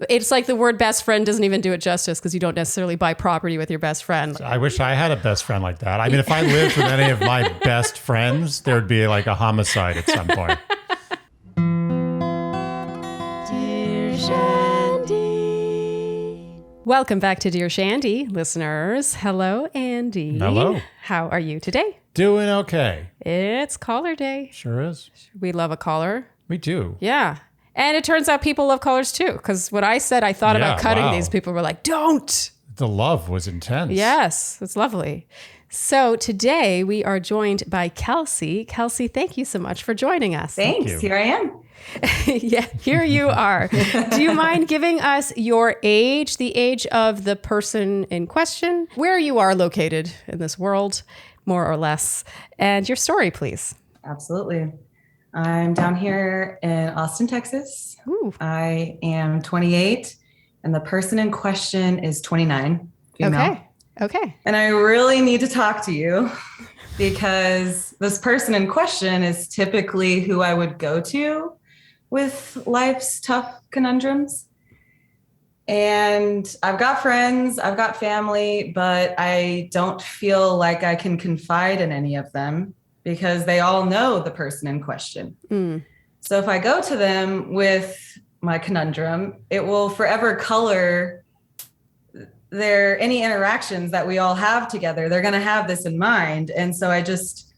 It's like the word best friend doesn't even do it justice because you don't necessarily buy property with your best friend. I wish I had a best friend like that. I mean, if I lived with any of my best friends, there'd be like a homicide at some point. Dear Shandy. Welcome back to Dear Shandy, listeners. Hello, Andy. Hello. How are you today? Doing okay. It's caller day. Sure is. We love a caller. We do. Yeah. And it turns out people love callers too. Because when I said I thought about cutting these, people were like, don't. The love was intense. Yes, it's lovely. So today we are joined by Kelsey. Kelsey, thank you so much for joining us. Thanks. Here I am. Yeah, here you are. Do you mind giving us your age, the age of the person in question, where you are located in this world, more or less, and your story, please? Absolutely. I'm down here in Austin, Texas. Ooh. I am 28, and the person in question is 29, female. Okay. And I really need to talk to you because this person in question is typically who I would go to with life's tough conundrums. And I've got friends, I've got family, but I don't feel like I can confide in any of them because they all know the person in question. So if I go to them with my conundrum, it will forever color any interactions that we all have together. They're going to have this in mind. And so I just,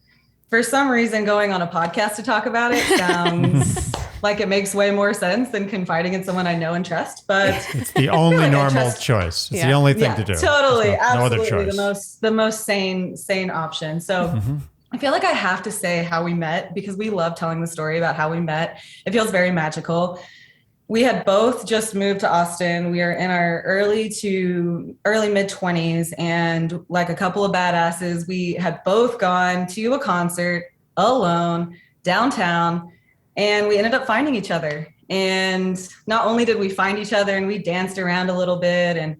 for some reason, going on a podcast to talk about it sounds like it makes way more sense than confiding in someone I know and trust. But it's the only normal choice. It's the only thing to do. Totally. Absolutely. No other choice. The most sane option. So I feel like I have to say how we met because we love telling the story about how we met. It feels very magical. We had both just moved to Austin. We are in our early mid 20s, and like a couple of badasses, we had both gone to a concert alone downtown, and we ended up finding each other. And not only did we find each other, and we danced around a little bit and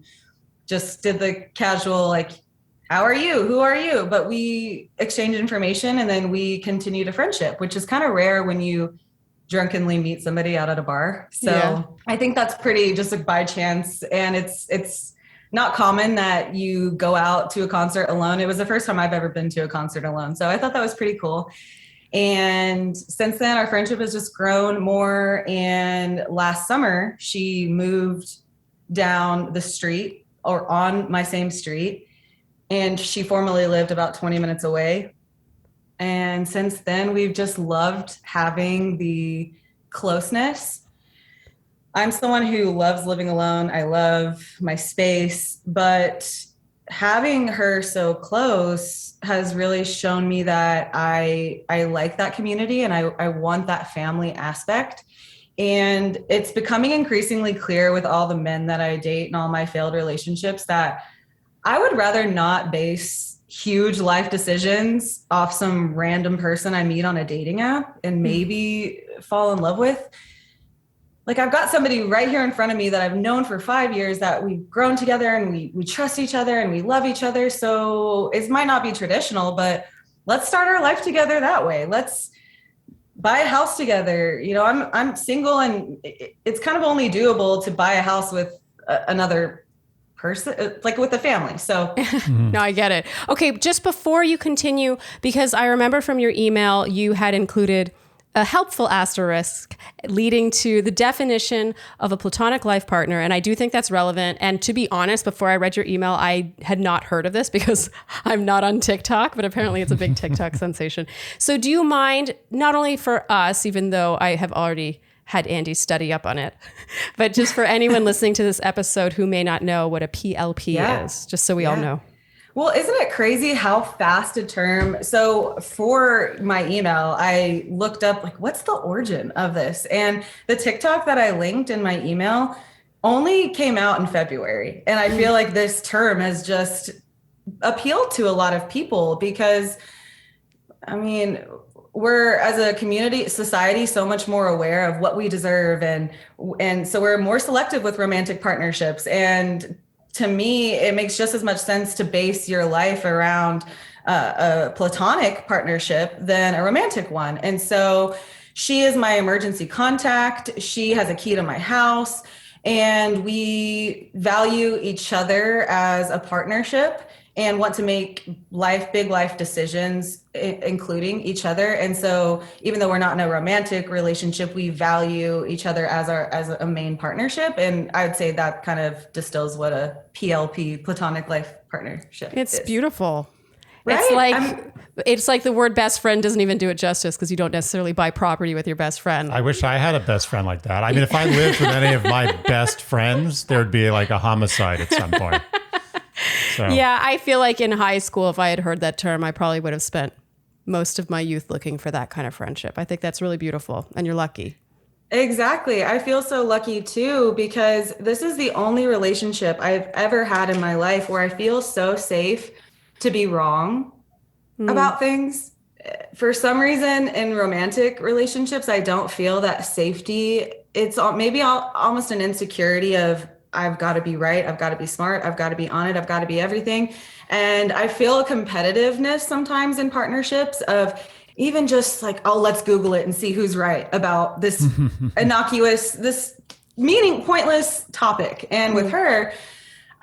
just did the casual, like, how are you? Who are you? But we exchanged information, and then we continued a friendship, which is kind of rare when you drunkenly meet somebody out at a bar. So I think that's pretty just like by chance. And it's not common that you go out to a concert alone. It was the first time I've ever been to a concert alone. So I thought that was pretty cool. And since then, our friendship has just grown more. And last summer, she moved down the street or on my same street. And she formerly lived about 20 minutes away. And since then, we've just loved having the closeness. I'm someone who loves living alone. I love my space, but having her so close has really shown me that I like that community and I want that family aspect. And it's becoming increasingly clear with all the men that I date and all my failed relationships that I would rather not base huge life decisions off some random person I meet on a dating app and maybe fall in love with. Like I've got somebody right here in front of me that I've known for 5 years that we've grown together and we trust each other and we love each other. So it might not be traditional, but let's start our life together that way. Let's buy a house together. You know, I'm single and it's kind of only doable to buy a house with another person, like with a family. So no, I get it. Okay. Just before you continue, because I remember from your email, you had included a helpful asterisk leading to the definition of a platonic life partner. And I do think that's relevant. And to be honest, before I read your email, I had not heard of this because I'm not on TikTok, but apparently it's a big TikTok sensation. So do you mind, not only for us, even though I have already had Andy study up on it, but just for anyone listening to this episode who may not know what a PLP is, just so we all know. Well, isn't it crazy how fast a term? So for my email, I looked up like, what's the origin of this? And the TikTok that I linked in my email only came out in February. And I feel like this term has just appealed to a lot of people because, I mean, we're as a community, society, so much more aware of what we deserve. And so we're more selective with romantic partnerships. And to me, it makes just as much sense to base your life around a platonic partnership than a romantic one. And so she is my emergency contact. She has a key to my house. and we value each other as a partnership and want to make big life decisions, including each other. And so even though we're not in a romantic relationship, we value each other as a main partnership. And I would say that kind of distills what a PLP, Platonic Life Partnership It's is. beautiful. Right? It's like the word best friend doesn't even do it justice, because you don't necessarily buy property with your best friend. I wish I had a best friend like that. I mean, if I lived with any of my best friends, there'd be like a homicide at some point. So. Yeah, I feel like in high school, if I had heard that term, I probably would have spent most of my youth looking for that kind of friendship. I think that's really beautiful, and you're lucky. Exactly. I feel so lucky too, because this is the only relationship I've ever had in my life where I feel so safe to be wrong about things. For some reason, in romantic relationships, I don't feel that safety. It's maybe almost an insecurity of, I've got to be right. I've got to be smart. I've got to be on it. I've got to be everything. And I feel a competitiveness sometimes in partnerships of even just like, oh, let's Google it and see who's right about this innocuous, this pointless topic. And with her,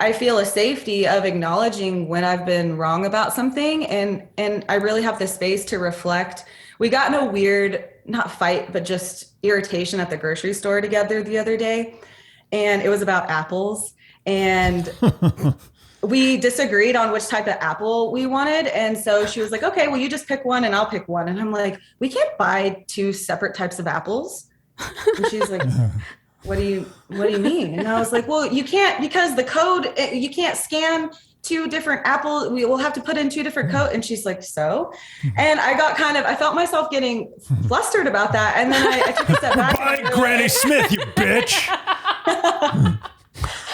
I feel a safety of acknowledging when I've been wrong about something. And I really have the space to reflect. We got in a weird, not fight, but just irritation at the grocery store together the other day. And it was about apples. And we disagreed on which type of apple we wanted. And so she was like, okay, well, you just pick one and I'll pick one. And I'm like, we can't buy two separate types of apples. And she's like, what do you mean? And I was like, well, you can't, because the code, you can't scan two different apples. We will have to put in two different codes. And she's like, so? And I felt myself getting flustered about that. And then I took a step back. Bye, Granny Smith, you bitch.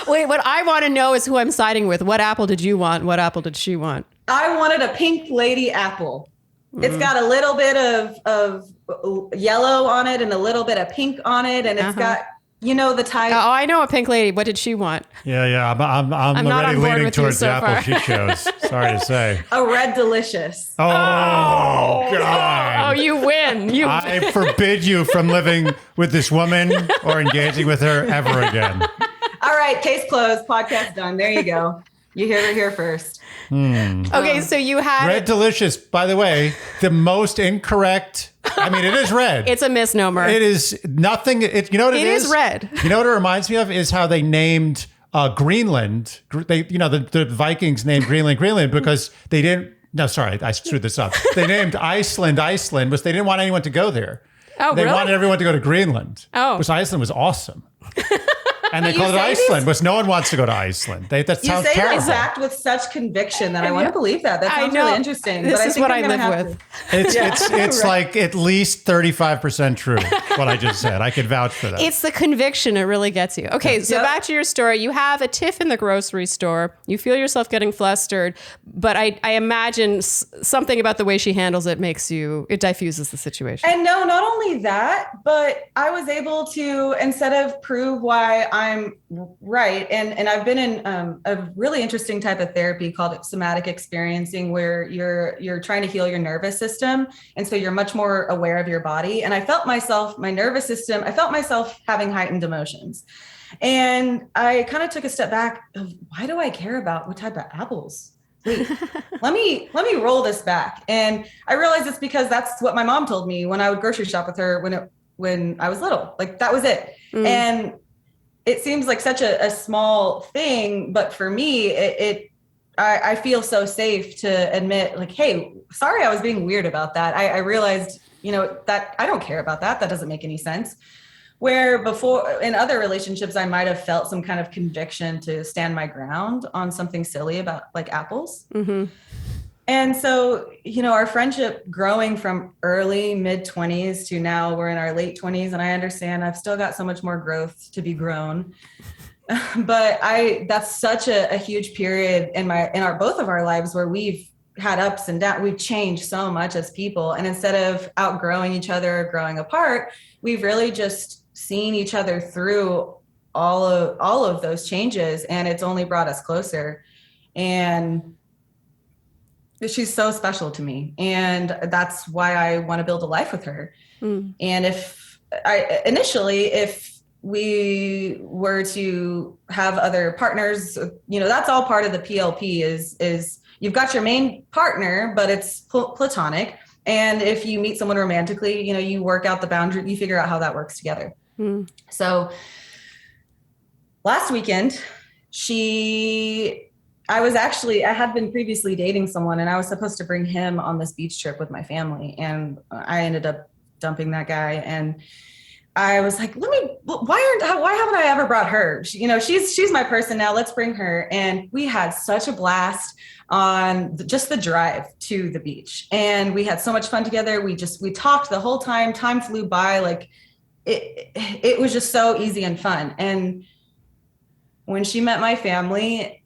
Wait, what I want to know is who I'm siding with. What apple did you want? What apple did she want? I wanted a pink lady apple. It's got a little bit of yellow on it and a little bit of pink on it. And it's got, the type. Oh, I know a pink lady. What did she want? Yeah. I'm not already on board leaning with you towards so the apple far. she chose. Sorry to say. A red delicious. Oh, God. Oh, you win. I forbid you from living with this woman or engaging with her ever again. All right, case closed. Podcast done. There you go. You hear it here first. Okay, so you had Red Delicious, by the way, the most incorrect. I mean, it is red. It's a misnomer. It is nothing. You know what it is? It is red. You know what it reminds me of is how they named Greenland. The Vikings named Greenland because they didn't. No, sorry, I screwed this up. They named Iceland, because they didn't want anyone to go there. Oh, they really? wanted everyone to go to Greenland. Oh. Because Iceland was awesome. And they call it Iceland, because no one wants to go to Iceland. That You sounds say terrible. that fact with such conviction that I want to believe that. That I sounds know. really interesting. This but I is think what I'm I gonna live have with. It's like at least 35% true, what I just said. I could vouch for that. It's the conviction. It really gets you. Okay, so back to your story. You have a tiff in the grocery store. You feel yourself getting flustered, but I imagine something about the way she handles it it diffuses the situation. And no, not only that, but I was able to, instead of prove why I'm right, and I've been in a really interesting type of therapy called somatic experiencing, where you're trying to heal your nervous system, and so you're much more aware of your body. And I felt myself having heightened emotions, and I kind of took a step back of, why do I care about what type of apples? Wait, let me roll this back. And I realized it's because that's what my mom told me when I would grocery shop with her when I was little. Like, that was it. And it seems like such a small thing, but for me, I feel so safe to admit, like, hey, sorry, I was being weird about that. I realized, that I don't care about that. That doesn't make any sense. Where before in other relationships, I might have felt some kind of conviction to stand my ground on something silly about like apples. Mm-hmm. And so, our friendship growing from early mid-20s to now we're in our late 20s. And I understand I've still got so much more growth to be grown. But that's such a huge period in both of our lives where we've had ups and downs. We've changed so much as people. And instead of outgrowing each other or growing apart, we've really just seen each other through all of those changes. And it's only brought us closer. And she's so special to me. And that's why I want to build a life with her. And if we were to have other partners, that's all part of the PLP is you've got your main partner, but it's platonic. And if you meet someone romantically, you work out the boundary, you figure out how that works together. So last weekend, I had been previously dating someone, and I was supposed to bring him on this beach trip with my family. And I ended up dumping that guy. And I was like, why haven't I ever brought her? She's my person now. Let's bring her. And we had such a blast on just the drive to the beach. And we had so much fun together. We talked the whole time. Time flew by. Like it was just so easy and fun. And when she met my family,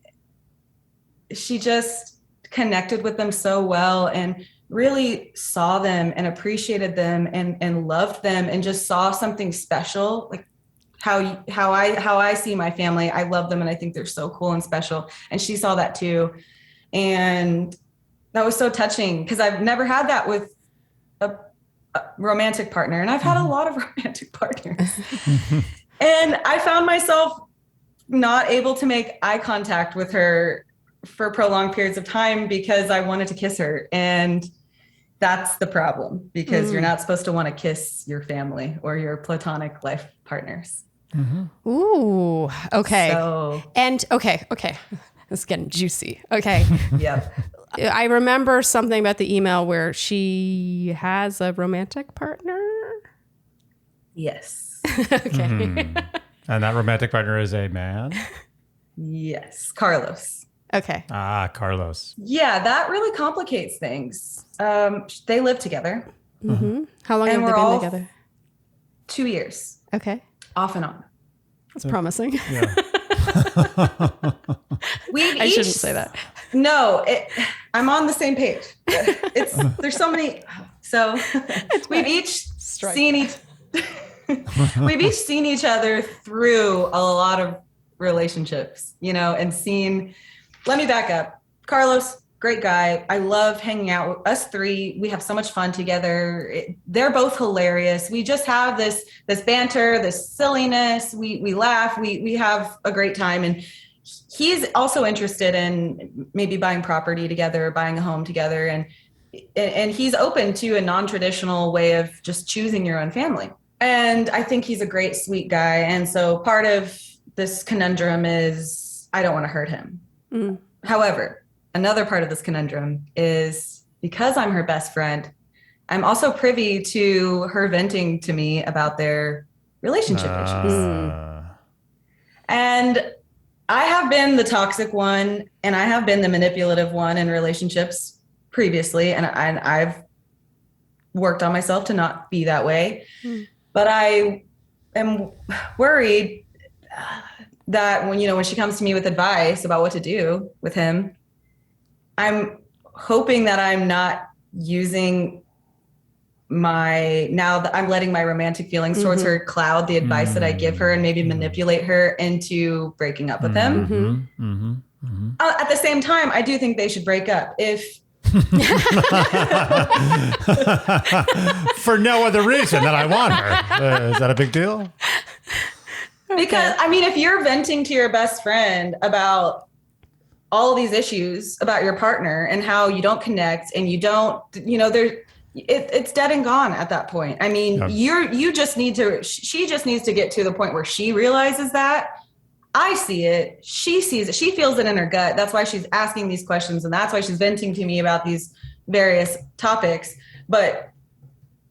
she just connected with them so well and really saw them and appreciated them and loved them and just saw something special, like how I see my family. I love them and I think they're so cool and special. And she saw that too. And that was so touching because I've never had that with a romantic partner. And I've had a lot of romantic partners. And I found myself not able to make eye contact with her for prolonged periods of time because I wanted to kiss her. And that's the problem, because you're not supposed to want to kiss your family or your platonic life partners. Ooh, okay. So, and okay. It's getting juicy. Okay. Yep. I remember something about the email where she has a romantic partner. Yes. Okay. And that romantic partner is a man? Yes. Carlos. Okay. Ah, Carlos. Yeah, that really complicates things. They live together. How long have they been together? 2 years. Okay. Off and on. That's promising. Yeah. I shouldn't say that. No, I'm on the same page. There's so many. So we've each seen each other through a lot of relationships, and seen. Let me back up. Carlos, great guy. I love hanging out with us three. We have so much fun together. They're both hilarious. We just have this banter, this silliness. We laugh. We have a great time. And he's also interested in maybe buying property together, buying a home together. And he's open to a non-traditional way of just choosing your own family. And I think he's a great, sweet guy. And so part of this conundrum is I don't want to hurt him. However, another part of this conundrum is because I'm her best friend, I'm also privy to her venting to me about their relationship issues. And I have been the toxic one and I have been the manipulative one in relationships previously. And I've worked on myself to not be that way. But I am worried that when she comes to me with advice about what to do with him, I'm hoping that I'm not using now that I'm letting my romantic feelings towards her cloud the advice that I give her and maybe manipulate her into breaking up with him. At the same time, I do think they should break up for no other reason than I want her. Is that a big deal? Because, if you're venting to your best friend about all these issues about your partner and how you don't connect and you don't, it's dead and gone at that point. She just needs to get to the point where she realizes that. I see it. She sees it. She feels it in her gut. That's why she's asking these questions. And that's why she's venting to me about these various topics. But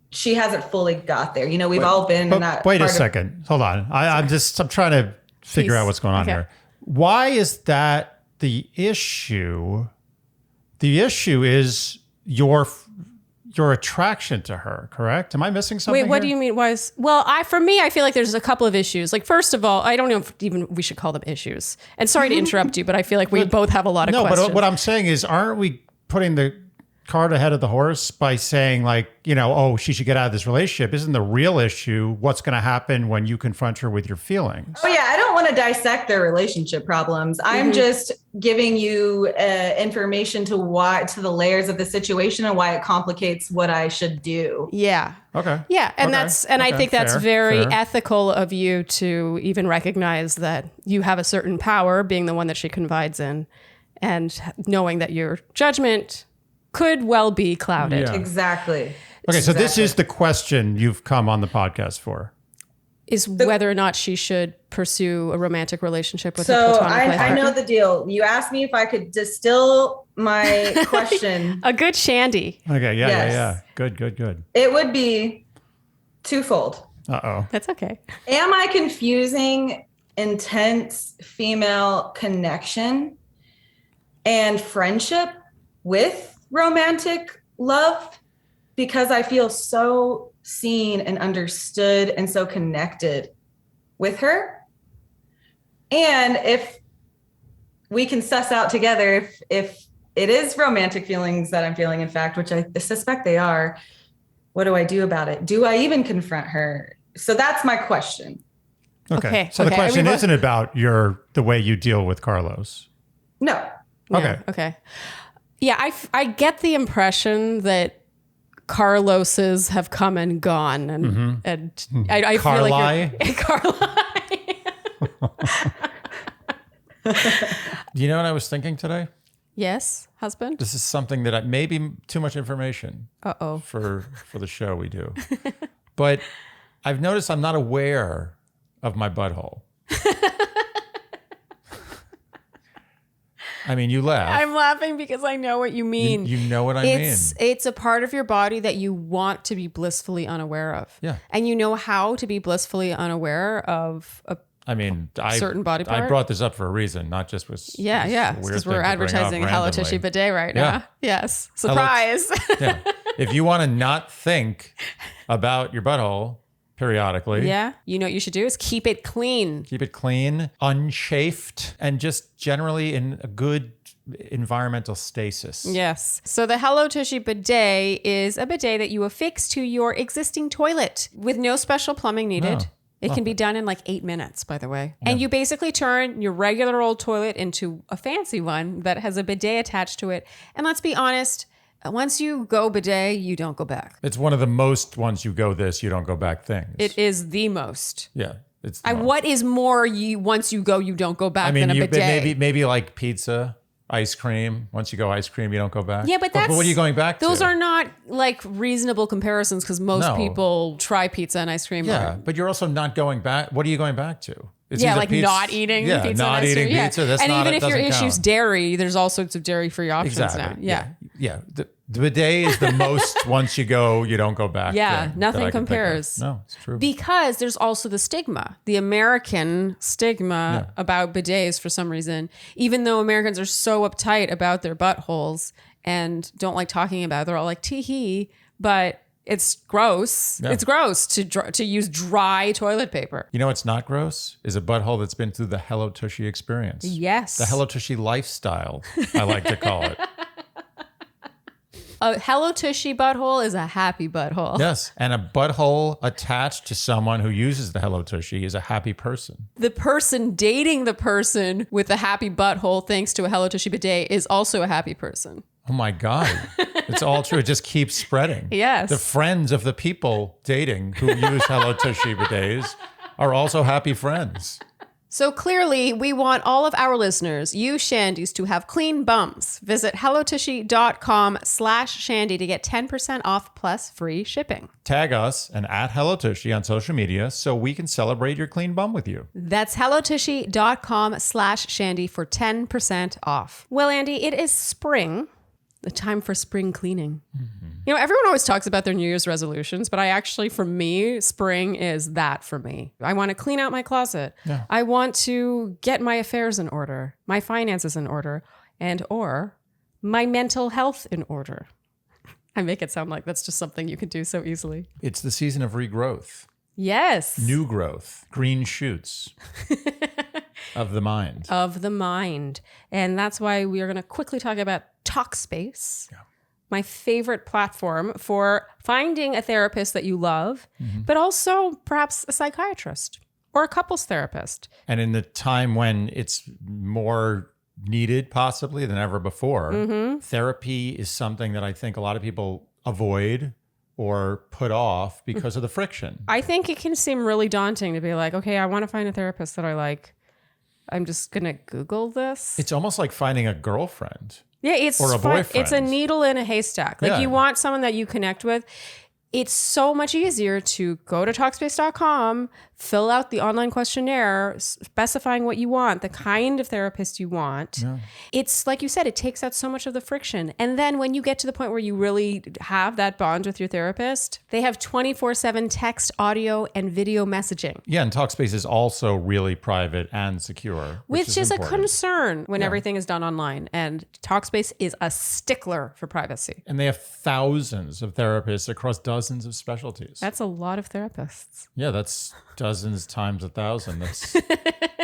she hasn't fully got there. We've all been in that. Wait a second. Hold on. I'm trying to figure out what's going on here. Why is that the issue? The issue is your attraction to her, correct? Am I missing something? Wait, what do you mean? For me, I feel like there's a couple of issues. Like, first of all, I don't know if even we should call them issues. And sorry to interrupt you, but I feel like we both have a lot of questions. No, but what I'm saying is, aren't we putting the cart ahead of the horse by saying she should get out of this relationship? Isn't the real issue what's going to happen when you confront her with your feelings? Oh yeah, I don't want want to dissect their relationship problems. I'm just giving you information to the layers of the situation and why it complicates what I should do. Yeah. Okay. Yeah. And I think that's very fair. ethical of you to even recognize that you have a certain power, being the one that she confides in, and knowing that your judgment could well be clouded. Yeah. Exactly. Okay, so this is the question you've come on the podcast for. Is whether or not she should pursue a romantic relationship with a So platonic life I partner. know the deal. You asked me if I could distill my question. A good Shandy. Okay, yeah, Yes. yeah. Good. It would be twofold. Uh-oh. That's okay. Am I confusing intense female connection and friendship with romantic love? Because I feel so seen and understood and so connected with her. And if we can suss out together if it is romantic feelings that I'm feeling, in fact, which I suspect they are, what do I do about it? Do I even confront her? So that's my question. Okay. So the question isn't about the way you deal with Carlos. No. Okay. Okay. Yeah, I get the impression that Carloses have come and gone, and I feel like you're, You know what I was thinking today? Yes, husband. This is something that may be too much information for the show we do. But I've noticed I'm not aware of my butthole. I mean, you laugh. I'm laughing because I know what you mean. You know what I mean. It's a part of your body that you want to be blissfully unaware of. Yeah. And you know how to be blissfully unaware of a certain body part. I brought this up for a reason, not just with because we're advertising Hello Tushy Bidet right now. Yes. Surprise. Yeah. If you want to not think about your butthole periodically. Yeah. You know what you should do is keep it clean. Keep it clean, unchafed, and just generally in a good environmental stasis. Yes. So the Hello Tushy Bidet is a bidet that you affix to your existing toilet with no special plumbing needed. No. It can be done in like 8 minutes, by the way. Yeah. And you basically turn your regular old toilet into a fancy one that has a bidet attached to it. And let's be honest, once you go bidet, you don't go back. It's one of the most once you go this, you don't go back things. It is the most. Yeah. It's the most. What is more once you go, you don't go back than a bidet? Maybe like pizza, ice cream. Once you go ice cream, you don't go back. Yeah, but what are you going back to? Those are not like reasonable comparisons because most people try pizza and ice cream. Yeah, but you're also not going back. What are you going back to? It's like not eating pizza. Not eating pizza. That's and not, even if your issue's count. Dairy, there's all sorts of dairy-free options now. Yeah. The bidet is the most once you go, you don't go back. Yeah, nothing compares. No, it's true. Because there's also the stigma, the American stigma about bidets for some reason, even though Americans are so uptight about their buttholes and don't like talking about it. They're all like, tee-hee, but it's gross. Yeah. It's gross to use dry toilet paper. You know what's not gross? Is a butthole that's been through the Hello Tushy experience. Yes. The Hello Tushy lifestyle, I like to call it. A Hello Tushy butthole is a happy butthole. Yes. And a butthole attached to someone who uses the Hello Tushy is a happy person. The person dating the person with a happy butthole thanks to a Hello Tushy bidet is also a happy person. Oh my God. It's all true. It just keeps spreading. Yes. The friends of the people dating who use Hello Tushy bidets are also happy friends. So clearly, we want all of our listeners, you Shandies, to have clean bums. Visit hellotushy.com/Shandy to get 10% off plus free shipping. Tag us and at Hello Tushy on social media so we can celebrate your clean bum with you. That's hellotushy.com/Shandy for 10% off. Well, Andy, it is spring. The time for spring cleaning. Mm-hmm. You know, everyone always talks about their New Year's resolutions, but for me, spring is that for me. I want to clean out my closet. Yeah. I want to get my affairs in order, my finances in order, or my mental health in order. I make it sound like that's just something you can do so easily. It's the season of regrowth. Yes. New growth, green shoots. Of the mind. Of the mind. And that's why we are going to quickly talk about Talkspace, my favorite platform for finding a therapist that you love, but also perhaps a psychiatrist or a couples therapist. And in the time when it's more needed possibly than ever before, therapy is something that I think a lot of people avoid or put off because of the friction. I think it can seem really daunting to be like, okay, I want to find a therapist that I like. I'm just going to Google this. It's almost like finding a girlfriend. Yeah, it's or a boyfriend. It's a needle in a haystack. Like you want someone that you connect with. It's so much easier to go to Talkspace.com, fill out the online questionnaire, specifying what you want, the kind of therapist you want. Yeah. It's like you said, it takes out so much of the friction. And then when you get to the point where you really have that bond with your therapist, they have 24/7 text, audio, and video messaging. Yeah, and Talkspace is also really private and secure. Which is a concern when everything is done online. And Talkspace is a stickler for privacy. And they have thousands of therapists across dozens of specialties. That's a lot of therapists. Yeah, that's dozens times 1,000. That's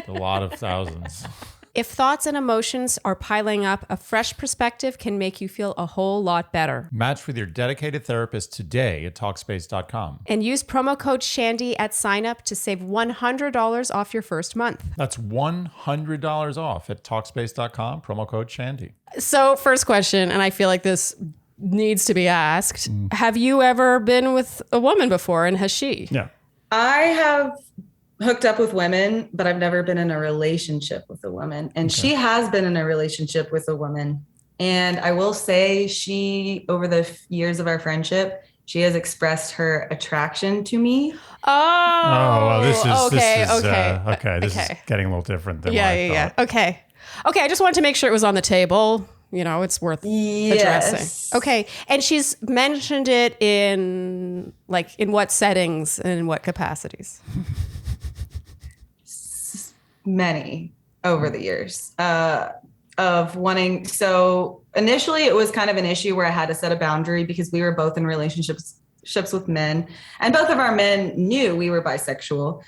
a lot of thousands. If thoughts and emotions are piling up, a fresh perspective can make you feel a whole lot better. Match with your dedicated therapist today at Talkspace.com. And use promo code Shandy at sign up to save $100 off your first month. That's $100 off at Talkspace.com, promo code Shandy. So first question, and I feel like this needs to be asked. Have you ever been with a woman before, and has she? Yeah. I have hooked up with women, but I've never been in a relationship with a woman. And she has been in a relationship with a woman. And I will say over the years of our friendship, she has expressed her attraction to me. Oh, this is okay. This is getting a little different than what I thought. Okay. I just wanted to make sure it was on the table. You know, it's worth addressing. Okay. And she's mentioned it in what settings and in what capacities? Many over the years of wanting. So initially it was kind of an issue where I had to set a boundary because we were both in relationships with men, and both of our men knew we were bisexual.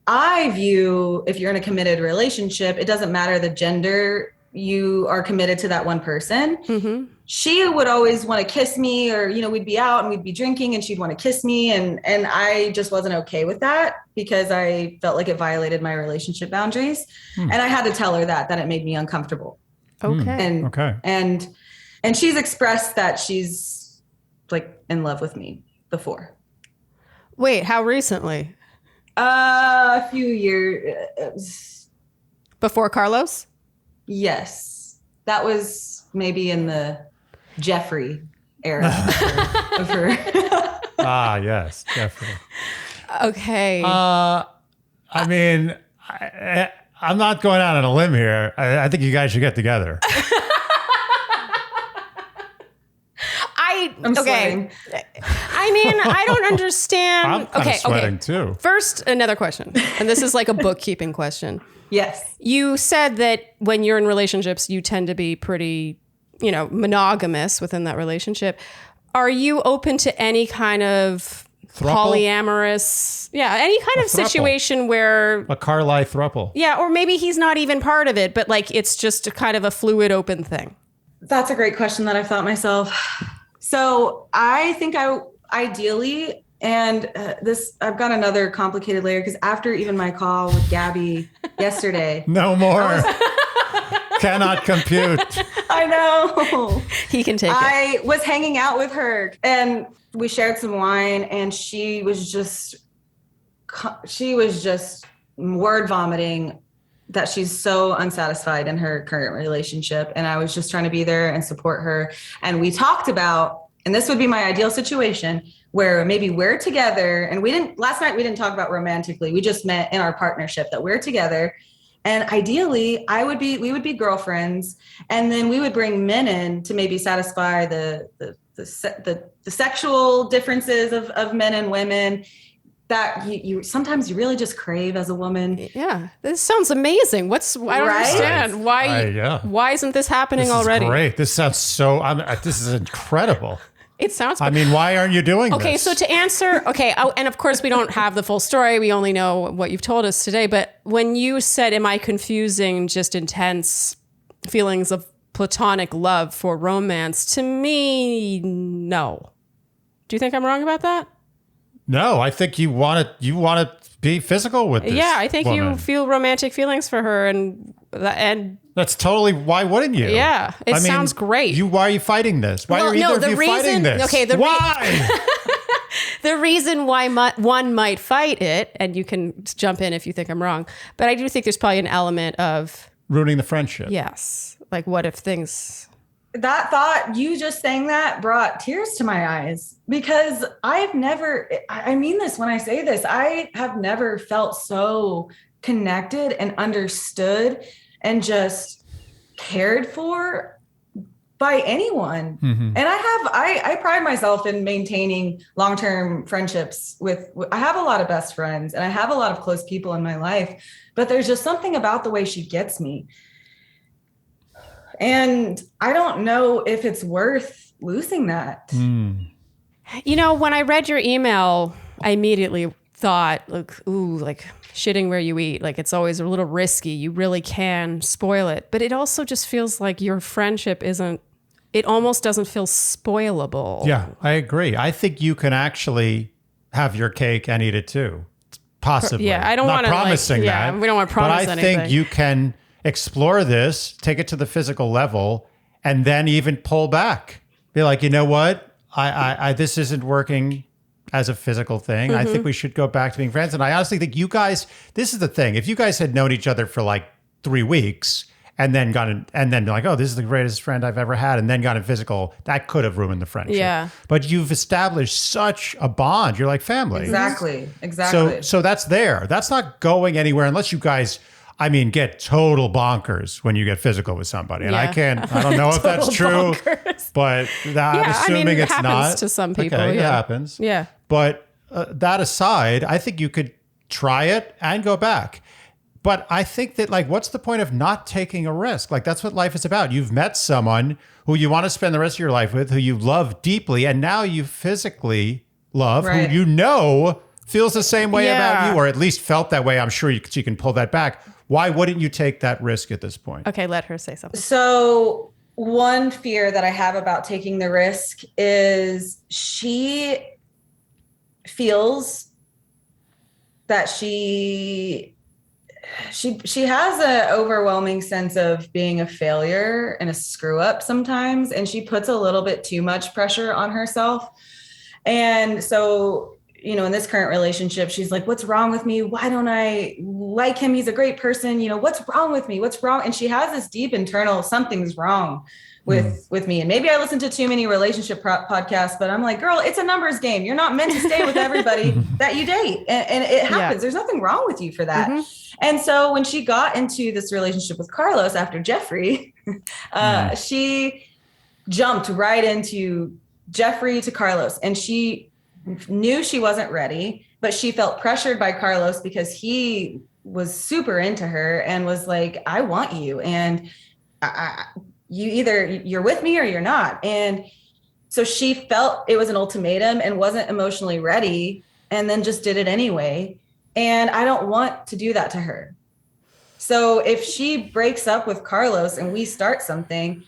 I view if you're in a committed relationship, it doesn't matter the gender, you are committed to that one person. Mm-hmm. She would always want to kiss me, or, we'd be out and we'd be drinking and she'd want to kiss me. And I just wasn't okay with that because I felt like it violated my relationship boundaries. And I had to tell her that it made me uncomfortable. Okay. And she's expressed that she's like in love with me before. Wait, how recently? A few years. Before Carlos? Yes. That was maybe in the Jeffrey era of her. Yes, Jeffrey. Okay. I mean, I'm not going out on a limb here. I think you guys should get together. I'm sweating. I mean, I don't understand. I'm kind of sweating too. First, another question. And this is like a bookkeeping question. Yes. You said that when you're in relationships, you tend to be pretty, monogamous within that relationship. Are you open to any kind of polyamorous, any kind of situation where a Carly throuple? Yeah, or maybe he's not even part of it, but like it's just a kind of a fluid, open thing. That's a great question that I've thought myself. So I think ideally, and I've got another complicated layer because after even my call with Gabby yesterday. No more. Cannot compute. I know. He can take it. I was hanging out with her and we shared some wine, and she was just word vomiting that she's so unsatisfied in her current relationship. And I was just trying to be there and support her. And we talked about, and this would be my ideal situation, where maybe we're together, and last night we didn't talk about romantically. We just meant in our partnership that we're together. And ideally we would be girlfriends, and then we would bring men in to maybe satisfy the sexual differences of men and women that you sometimes you really just crave as a woman. Yeah. This sounds amazing. I don't understand. Why isn't this happening already? Great. This sounds this is incredible. It sounds. I mean, why aren't you doing this? Okay, so to answer, and of course we don't have the full story. We only know what you've told us today. But when you said, am I confusing just intense feelings of platonic love for romance? To me, no. Do you think I'm wrong about that? No, I think you want to be physical with this Yeah, I think woman. you feel romantic feelings for her, and That's totally, why wouldn't you? Yeah, it sounds great. Why are you fighting this? Why are either of you fighting this? Okay, why? The reason why one might fight it, and you can jump in if you think I'm wrong, but I do think there's probably an element of ruining the friendship. Yes. Like, what if things... That thought, you just saying that brought tears to my eyes, because I've never, I mean this when I say this, I have never felt so connected and understood and just cared for by anyone. Mm-hmm. And I pride myself in maintaining long-term friendships I have a lot of best friends and I have a lot of close people in my life, but there's just something about the way she gets me. And I don't know if it's worth losing that. Mm. You know, when I read your email, I immediately thought, like, ooh, like shitting where you eat. Like, it's always a little risky. You really can spoil it. But it also just feels like your friendship it almost doesn't feel spoilable. Yeah, I agree. I think you can actually have your cake and eat it too. Possibly. Yeah, I don't want to promising that. We don't want to promise anything. But I think you can explore this, take it to the physical level, and then even pull back. Be like, you know what? I this isn't working as a physical thing. Mm-hmm. I think we should go back to being friends. And I honestly think you guys, this is the thing. If you guys had known each other for like 3 weeks and then been like, oh, this is the greatest friend I've ever had, and then got in physical, that could have ruined the friendship. Yeah. But you've established such a bond. You're like family. Exactly. So that's there. That's not going anywhere unless you guys, get total bonkers when you get physical with somebody. And I don't know if that's true, but I'm assuming it it's happens not. To some people. Okay, yeah. It happens. Yeah. But that aside, I think you could try it and go back. But I think that, like, what's the point of not taking a risk? Like, that's what life is about. You've met someone who you want to spend the rest of your life with, who you love deeply, and now you physically love, who you know feels the same way about you, or at least felt that way. I'm sure you can pull that back. Why wouldn't you take that risk at this point? Okay, let her say something. So one fear that I have about taking the risk is she feels that she has an overwhelming sense of being a failure and a screw up sometimes, and she puts a little bit too much pressure on herself. And so, in this current relationship, she's like, what's wrong with me? Why don't I like him? He's a great person. What's wrong with me? What's wrong? And she has this deep internal, something's wrong with me. And maybe I listen to too many relationship podcasts, but I'm like, girl, it's a numbers game. You're not meant to stay with everybody that you date. And it happens. Yeah. There's nothing wrong with you for that. Mm-hmm. And so when she got into this relationship with Carlos after Jeffrey, she jumped right into Jeffrey to Carlos, and she knew she wasn't ready, but she felt pressured by Carlos because he was super into her and was like, I want you. And you either you're with me or you're not. And so she felt it was an ultimatum and wasn't emotionally ready, and then just did it anyway. And I don't want to do that to her. So if she breaks up with Carlos and we start something,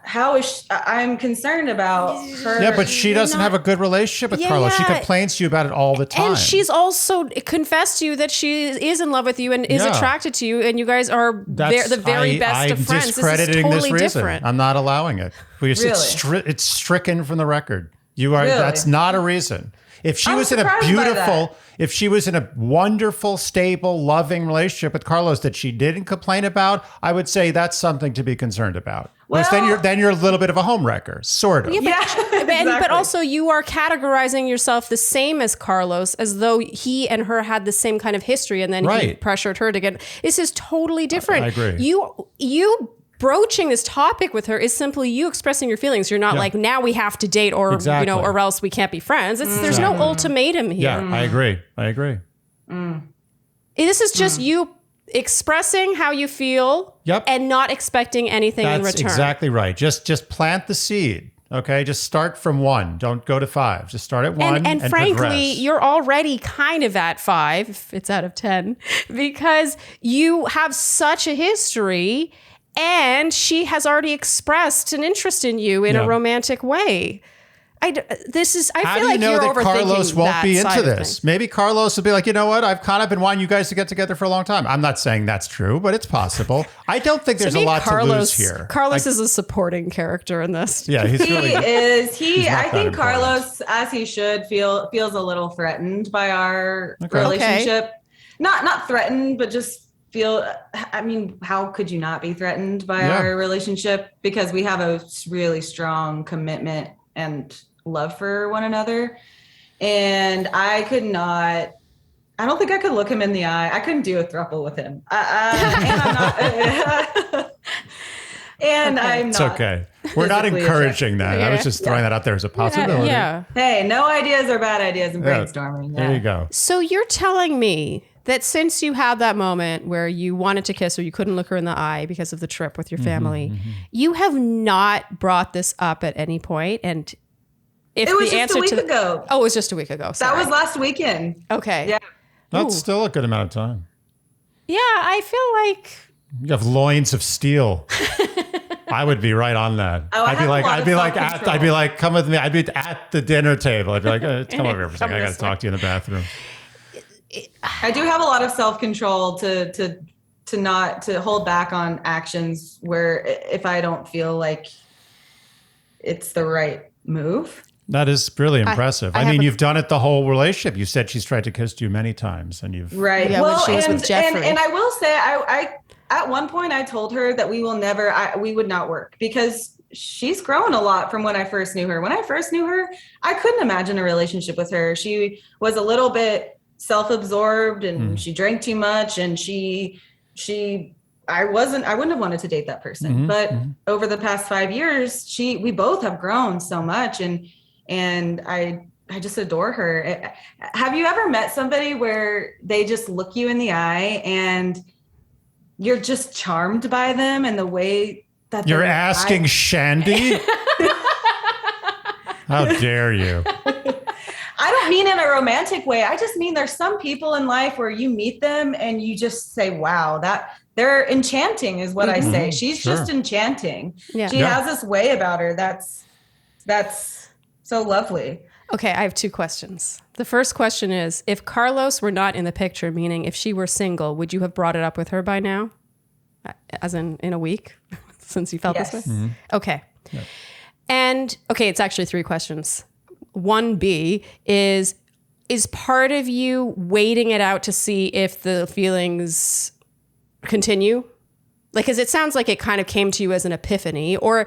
how is I'm concerned about her. Yeah, but she doesn't have a good relationship with Carlos. She complains to you about it all the time. And she's also confessed to you that she is in love with you and is attracted to you, and you guys are the very best of friends. I'm discrediting this is totally this reason. different. I'm not allowing it. It's stricken from the record. That's not a reason. If she was in a wonderful, stable, loving relationship with Carlos that she didn't complain about, I would say that's something to be concerned about. Well, then you're a little bit of a homewrecker, sort of. Yeah, but also you are categorizing yourself the same as Carlos, as though he and her had the same kind of history, and then he pressured her to get. This is totally different. I agree. You broaching this topic with her is simply you expressing your feelings. You're not like, now we have to date, or or else we can't be friends. There's no ultimatum here. Yeah, I agree. This is just you expressing how you feel and not expecting anything in return. That's exactly right. Just plant the seed. Okay, just start from 1. Don't go to 5. Just start at 1 and frankly, progress. You're already kind of at 5, if it's out of 10, because you have such a history. And she has already expressed an interest in you in a romantic way. I feel How do you like know you're that overthinking Carlos won't that be side into of this? things. Maybe Carlos will be like, you know what? I've kind of been wanting you guys to get together for a long time. I'm not saying that's true, but it's possible. I don't think there's a lot to lose here. Carlos is a supporting character in this. Yeah, he's He really is. he's not I that think important. Carlos, as he should, feels a little threatened by our relationship. Not threatened, but just feel. I mean, how could you not be threatened by our relationship? Because we have a really strong commitment and love for one another, and I don't think I could look him in the eye. I couldn't do a throuple with him. And I'm not. I'm It's not. okay. We're not encouraging that. I was just throwing that out there as a possibility. Yeah. Hey, no ideas are bad ideas in brainstorming. There you go. So you're telling me that since you had that moment where you wanted to kiss her, you couldn't look her in the eye because of the trip with your family, you have not brought this up at any point. And if it was the just answer a week to ago. Oh, it was just a week ago. Sorry. That was last weekend. Okay. Yeah. That's still a good amount of time. Yeah, I feel like You have loins of steel. I would be right on that. Oh, I'd be like, come with me. I'd be at the dinner table. I'd be like, come over here for a second. I got to talk to you in the bathroom. I do have a lot of self-control to hold back on actions where if I don't feel like it's the right move. That is really impressive. I mean, you've done it the whole relationship. You said she's tried to kiss you many times, and you've right. Yeah, well, when she was with Jeffrey. And I will say, I at one point I told her that we would not work because she's grown a lot from when I first knew her. When I first knew her, I couldn't imagine a relationship with her. She was a little bit self-absorbed, and she drank too much, and I wouldn't have wanted to date that person. But over the past 5 years, we both have grown so much, and I just adore her. Have you ever met somebody where they just look you in the eye and you're just charmed by them and the way that You're asking Shandy? How dare you? I don't mean in a romantic way. I just mean there's some people in life where you meet them and you just say, wow, that they're enchanting is what I say. She's just enchanting. Yeah. She has this way about her that's so lovely. Okay, I have two questions. The first question is, if Carlos were not in the picture, meaning if she were single, would you have brought it up with her by now? As in a week since you felt this way? Mm-hmm. Okay. Yep. And okay, it's actually three questions. 1B is part of you waiting it out to see if the feelings continue? Like, because it sounds like it kind of came to you as an epiphany, or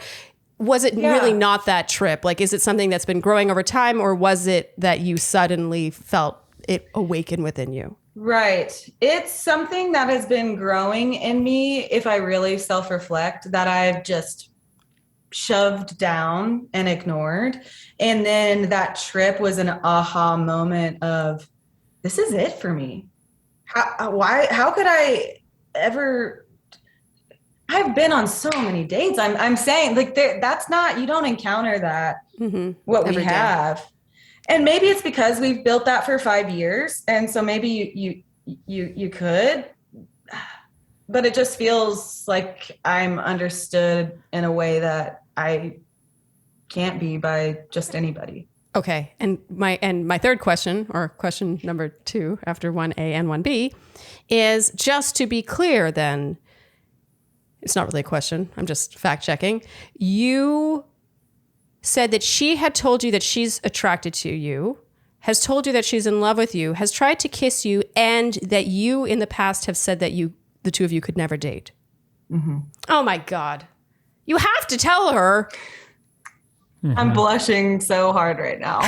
was it really not that trip? Like, is it something that's been growing over time, or was it that you suddenly felt it awaken within you? Right. It's something that has been growing in me, if I really self-reflect, that I've just shoved down and ignored. And then that trip was an aha moment of, this is it for me. How could I ever... I've been on so many dates. I'm saying, like, that's not, you don't encounter that, what we have. And maybe it's because we've built that for 5 years. And so maybe you could, but it just feels like I'm understood in a way that I can't be by just anybody. Okay. And my third question, or question number 2 after 1A and 1B, is just to be clear then, it's not really a question, I'm just fact checking. You said that she had told you that she's attracted to you, has told you that she's in love with you, has tried to kiss you, and that you in the past have said that the two of you could never date. Mm-hmm. Oh my God. You have to tell her. Mm-hmm. I'm blushing so hard right now.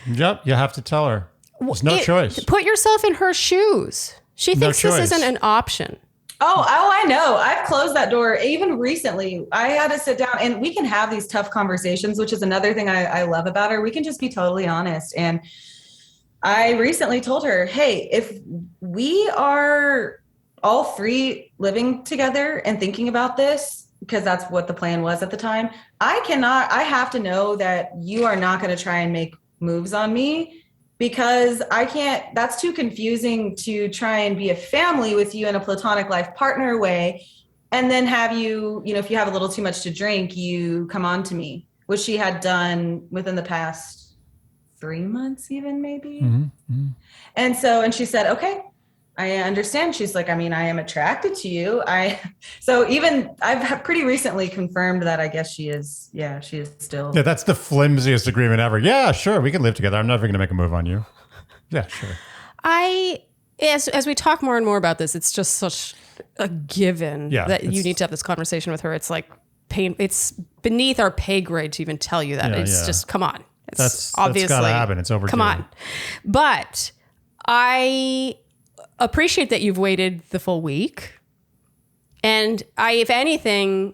Yep, you have to tell her. There's no choice. Put yourself in her shoes. She thinks this isn't an option. Oh, I know. I've closed that door. Even recently, I had to sit down, and we can have these tough conversations, which is another thing I love about her. We can just be totally honest. And I recently told her, hey, if we are all three living together and thinking about this, because that's what the plan was at the time, I have to know that you are not going to try and make moves on me. Because I can't, that's too confusing to try and be a family with you in a platonic life partner way. And then have you, if you have a little too much to drink, you come on to me which she had done within the past 3 months, even maybe. And she said, okay, I understand. She's like, I mean, I am attracted to you. So even I've pretty recently confirmed that I guess she is still. Yeah, that's the flimsiest agreement ever. Yeah, sure, we can live together. I'm never going to make a move on you. Yeah, sure. As we talk more and more about this, it's just such a given that you need to have this conversation with her. It's like it's beneath our pay grade to even tell you that. It's just, come on. It's obviously that's gotta happen. It's overdue. Come on. But I appreciate that you've waited the full week. And I, if anything,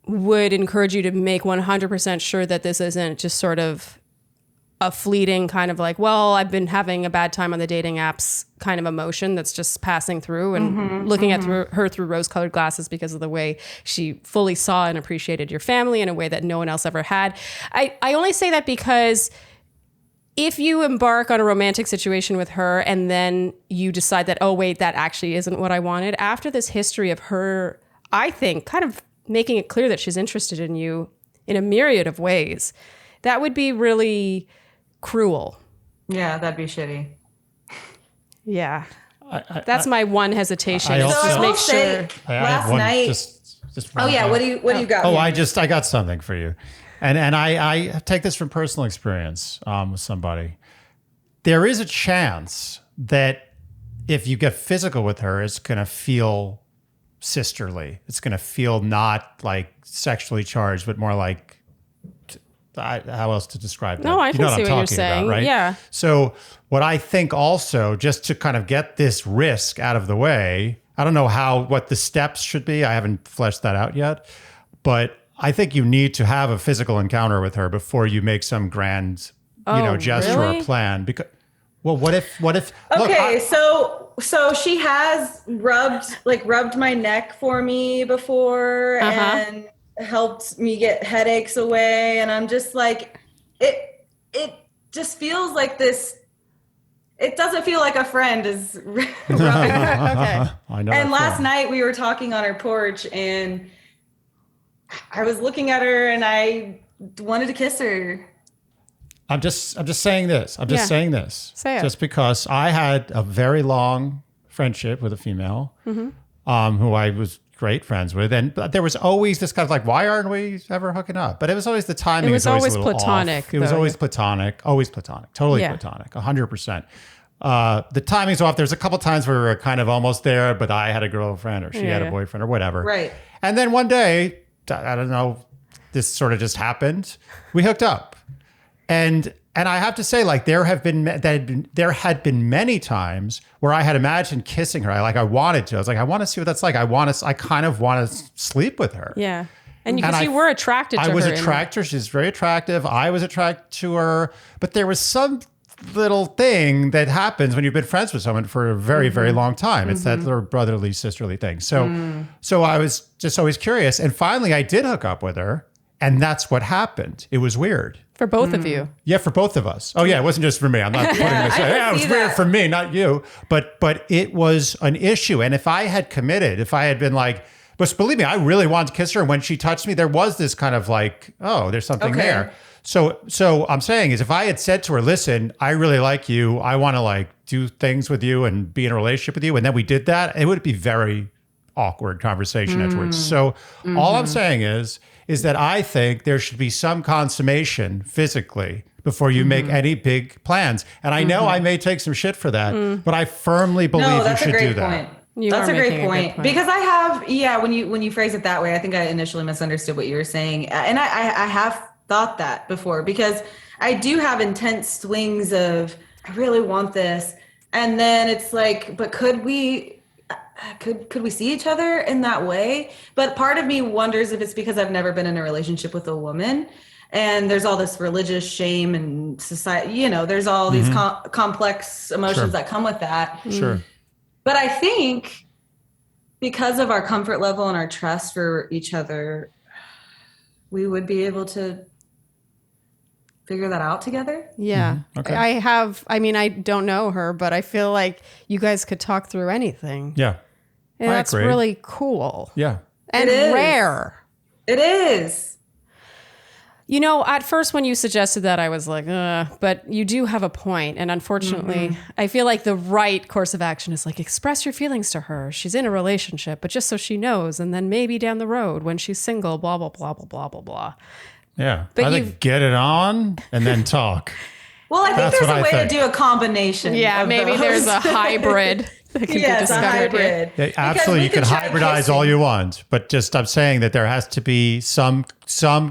would encourage you to make 100% sure that this isn't just sort of a fleeting kind of like, well, I've been having a bad time on the dating apps kind of emotion that's just passing through and looking at her through rose-colored glasses because of the way she fully saw and appreciated your family in a way that no one else ever had. I only say that because if you embark on a romantic situation with her and then you decide that, oh, wait, that actually isn't what I wanted, after this history of her, I think, kind of making it clear that she's interested in you in a myriad of ways, that would be really cruel. Yeah, that'd be shitty. Yeah. That's my one hesitation. I also, just make sure. Last night. Just oh yeah, what do you got? Oh, I got something for you. And I take this from personal experience with somebody. There is a chance that if you get physical with her, it's going to feel sisterly. It's going to feel not like sexually charged, but more like, how else to describe that? No, I can see what you're saying. About, right? Yeah. So what I think also, just to kind of get this risk out of the way, I don't know what the steps should be. I haven't fleshed that out yet, but I think you need to have a physical encounter with her before you make some grand, gesture really? or plan. Because, well, what if? Okay, so she has rubbed my neck for me before and helped me get headaches away, and I'm just like, it just feels like this. It doesn't feel like a friend is rubbing. Okay. I know. And last night we were talking on her porch, and I was looking at her, and I wanted to kiss her. I'm just saying this. Say it. Just because I had a very long friendship with a female who I was great friends with, and there was always this kind of like, why aren't we ever hooking up? But it was always the timing. It was always a little platonic. off. It was always platonic, totally platonic, 100%. The timing's off. There's a couple times where we were kind of almost there, but I had a girlfriend or she had a boyfriend or whatever. Right. And then one day, I don't know, this sort of just happened. We hooked up. And I have to say, like, there had been many times where I had imagined kissing her. I wanted to. I was like, I want to see what that's like. I kind of want to sleep with her. Yeah. And because you were attracted to her. I was attracted. She's very attractive. I was attracted to her. But there was some little thing that happens when you've been friends with someone for a very, very long time. It's that little brotherly, sisterly thing. So I was just always curious. And finally, I did hook up with her. And that's what happened. It was weird. For both of you. Yeah, for both of us. Oh, yeah, it wasn't just for me. I'm not putting this. Yeah, it was weird for me, not you. But it was an issue. And if I had committed, if I had been like, but believe me, I really wanted to kiss her. And when she touched me, there was this kind of like, oh, there's something there. So I'm saying is if I had said to her, listen, I really like you. I want to like do things with you and be in a relationship with you. And then we did that. It would be very awkward conversation afterwards. So all I'm saying is that I think there should be some consummation physically before you make any big plans. And I know I may take some shit for that, but I firmly believe you should do that. That's a great point. Because I have, when you phrase it that way, I think I initially misunderstood what you were saying. And I have thought that before, because I do have intense swings of, I really want this. And then it's like, but could we see each other in that way? But part of me wonders if it's because I've never been in a relationship with a woman, and there's all this religious shame and society, there's all these complex emotions that come with that. Sure. But I think because of our comfort level and our trust for each other, we would be able to figure that out together. Yeah. Okay. I don't know her, but I feel like you guys could talk through anything. Yeah. And that's agree. really cool. Yeah. And rare. It is. You know, at first when you suggested that, I was like, but you do have a point. And unfortunately, I feel like the right course of action is like, express your feelings to her. She's in a relationship, but just so she knows. And then maybe down the road when she's single, blah, blah, blah, blah, blah, blah, blah. Yeah. But I think get it on and then talk. Well, I think That's there's what a I way think. to do a combination. Yeah, of maybe those. there's a hybrid that can be Yeah, it's a discovered here. hybrid. Yeah, Because absolutely, we you can could try hybridize all kissing. you want, but just I'm saying that there has to be some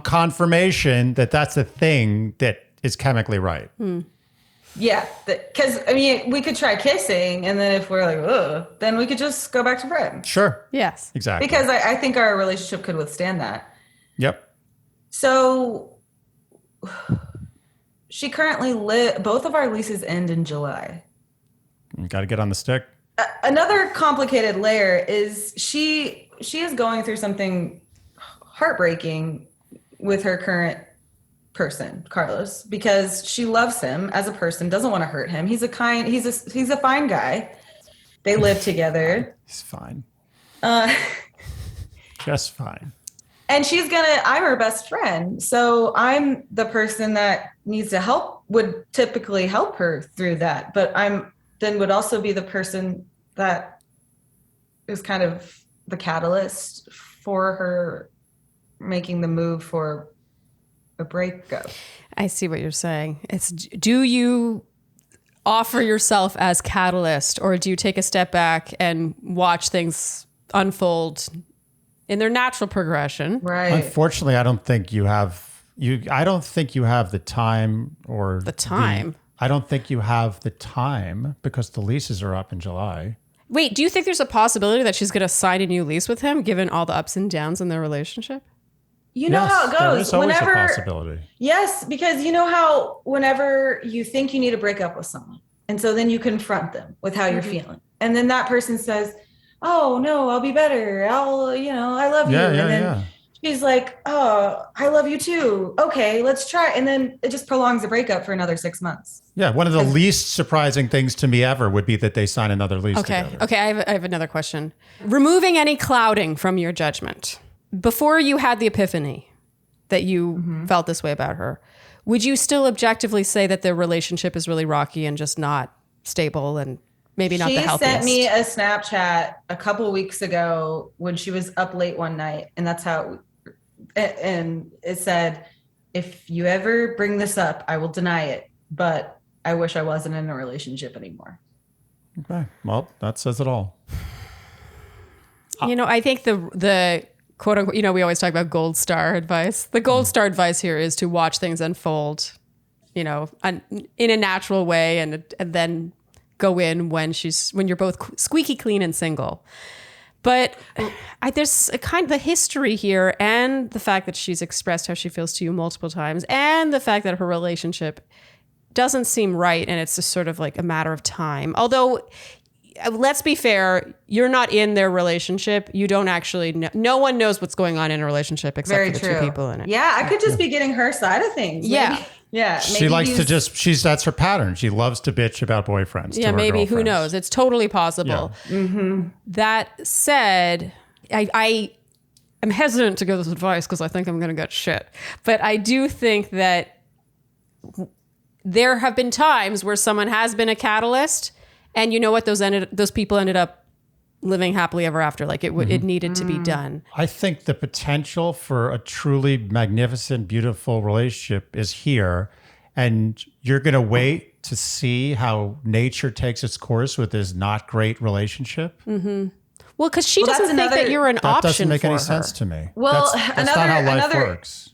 confirmation that that's a thing that is chemically right. Yeah, because I mean, we could try kissing, and then if we're like, ugh, then we could just go back to friends. Sure. Yes. Exactly. Because I think our relationship could withstand that. Yep. So she currently both of our leases end in July. Got to get on the stick. Another complicated layer is she is going through something heartbreaking with her current person, Carlos, because she loves him as a person, doesn't want to hurt him. He's a fine guy. They live together. He's fine. Uh, Just fine. And I'm her best friend. So I'm the person that needs to help, would typically help her through that. But then would also be the person that is kind of the catalyst for her making the move for a breakup. I see what you're saying. Do you offer yourself as catalyst, or do you take a step back and watch things unfold in their natural progression? Right. Unfortunately, I don't think you have the time or The time? I don't think you have the time because the leases are up in July. Wait, do you think there's a possibility that she's going to sign a new lease with him, given all the ups and downs in their relationship? You know how it There goes. is always a possibility. Yes, because you know how whenever you think you need to break up with someone, and so then you confront them with how you're feeling. And then that person says, "Oh no, I'll be better. I love you." Yeah, and then yeah. she's like, "Oh, I love you too. Okay, let's try." And then it just prolongs the breakup for another 6 months. Yeah, one of the least surprising things to me ever would be that they sign another lease together. Okay, I have another question. Removing any clouding from your judgment. Before you had the epiphany that you felt this way about her, would you still objectively say that their relationship is really rocky and just not stable and maybe not the healthiest? She sent me a Snapchat a couple weeks ago when she was up late one night, and that's how and it said, "If you ever bring this up, I will deny it, but I wish I wasn't in a relationship anymore." Okay, well, that says it all. You know, I think the quote unquote, we always talk about gold star advice. The gold star advice here is to watch things unfold, in a natural way, and then go in when you're both squeaky clean and single. But there's a kind of the history here, and the fact that she's expressed how she feels to you multiple times, and the fact that her relationship doesn't seem right, and it's just sort of like a matter of time. Although, let's be fair, you're not in their relationship. You don't actually know. No one knows what's going on in a relationship except Very for the true. two people in it. Yeah, I could just be getting her side of things. Yeah. Maybe. Yeah. She likes to that's her pattern. She loves to bitch about boyfriends. to Yeah, her maybe. Who girlfriends. knows? It's totally possible. Yeah. That said, I am hesitant to give this advice because I think I'm going to get shit. But I do think that there have been times where someone has been a catalyst, and you know what? Those people ended up living happily ever after. Like it needed to be done. I think the potential for a truly magnificent, beautiful relationship is here. And you're going to wait to see how nature takes its course with this not great relationship. Well, because she Well, doesn't that's think that another- you're an That option doesn't make for any her. sense to me. Well, that's not how life works.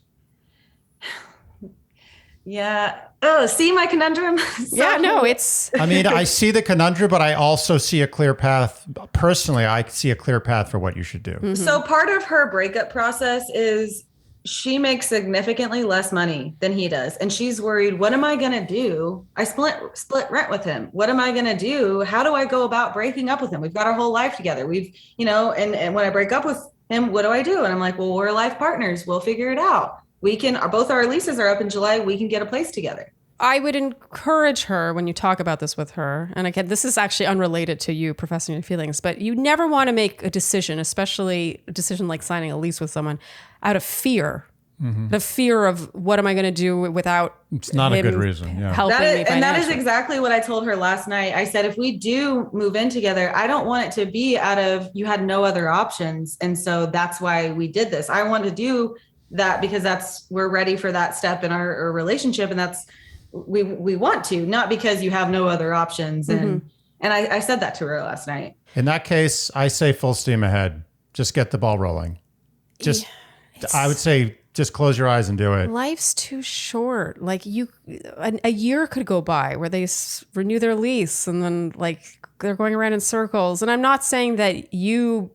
Yeah. Oh, see my conundrum? Yeah, no, it's... I mean, I see the conundrum, but I also see a clear path. Personally, I see a clear path for what you should do. So part of her breakup process is she makes significantly less money than he does. And she's worried, what am I going to do? I split rent with him. What am I going to do? How do I go about breaking up with him? We've got our whole life together. And when I break up with him, what do I do? And I'm like, well, we're life partners. We'll figure it out. Both our leases are up in July. We can get a place together. I would encourage her when you talk about this with her, and again, this is actually unrelated to you professing your feelings, but you never want to make a decision, especially a decision like signing a lease with someone, out of fear The fear of what am I going to do without It's not a him good reason. Yeah. helping me And that is financially. exactly what I told her last night. I said, if we do move in together, I don't want it to be out of you had no other options. And so that's why we did this. I want to do that because we're ready for that step in our relationship. And that's we want to, not because you have no other options. And I said that to her last night. In that case, I say full steam ahead. Just get the ball rolling. I would say just close your eyes and do it. Life's too short. Like a year could go by where they renew their lease and then like they're going around in circles. And I'm not saying that you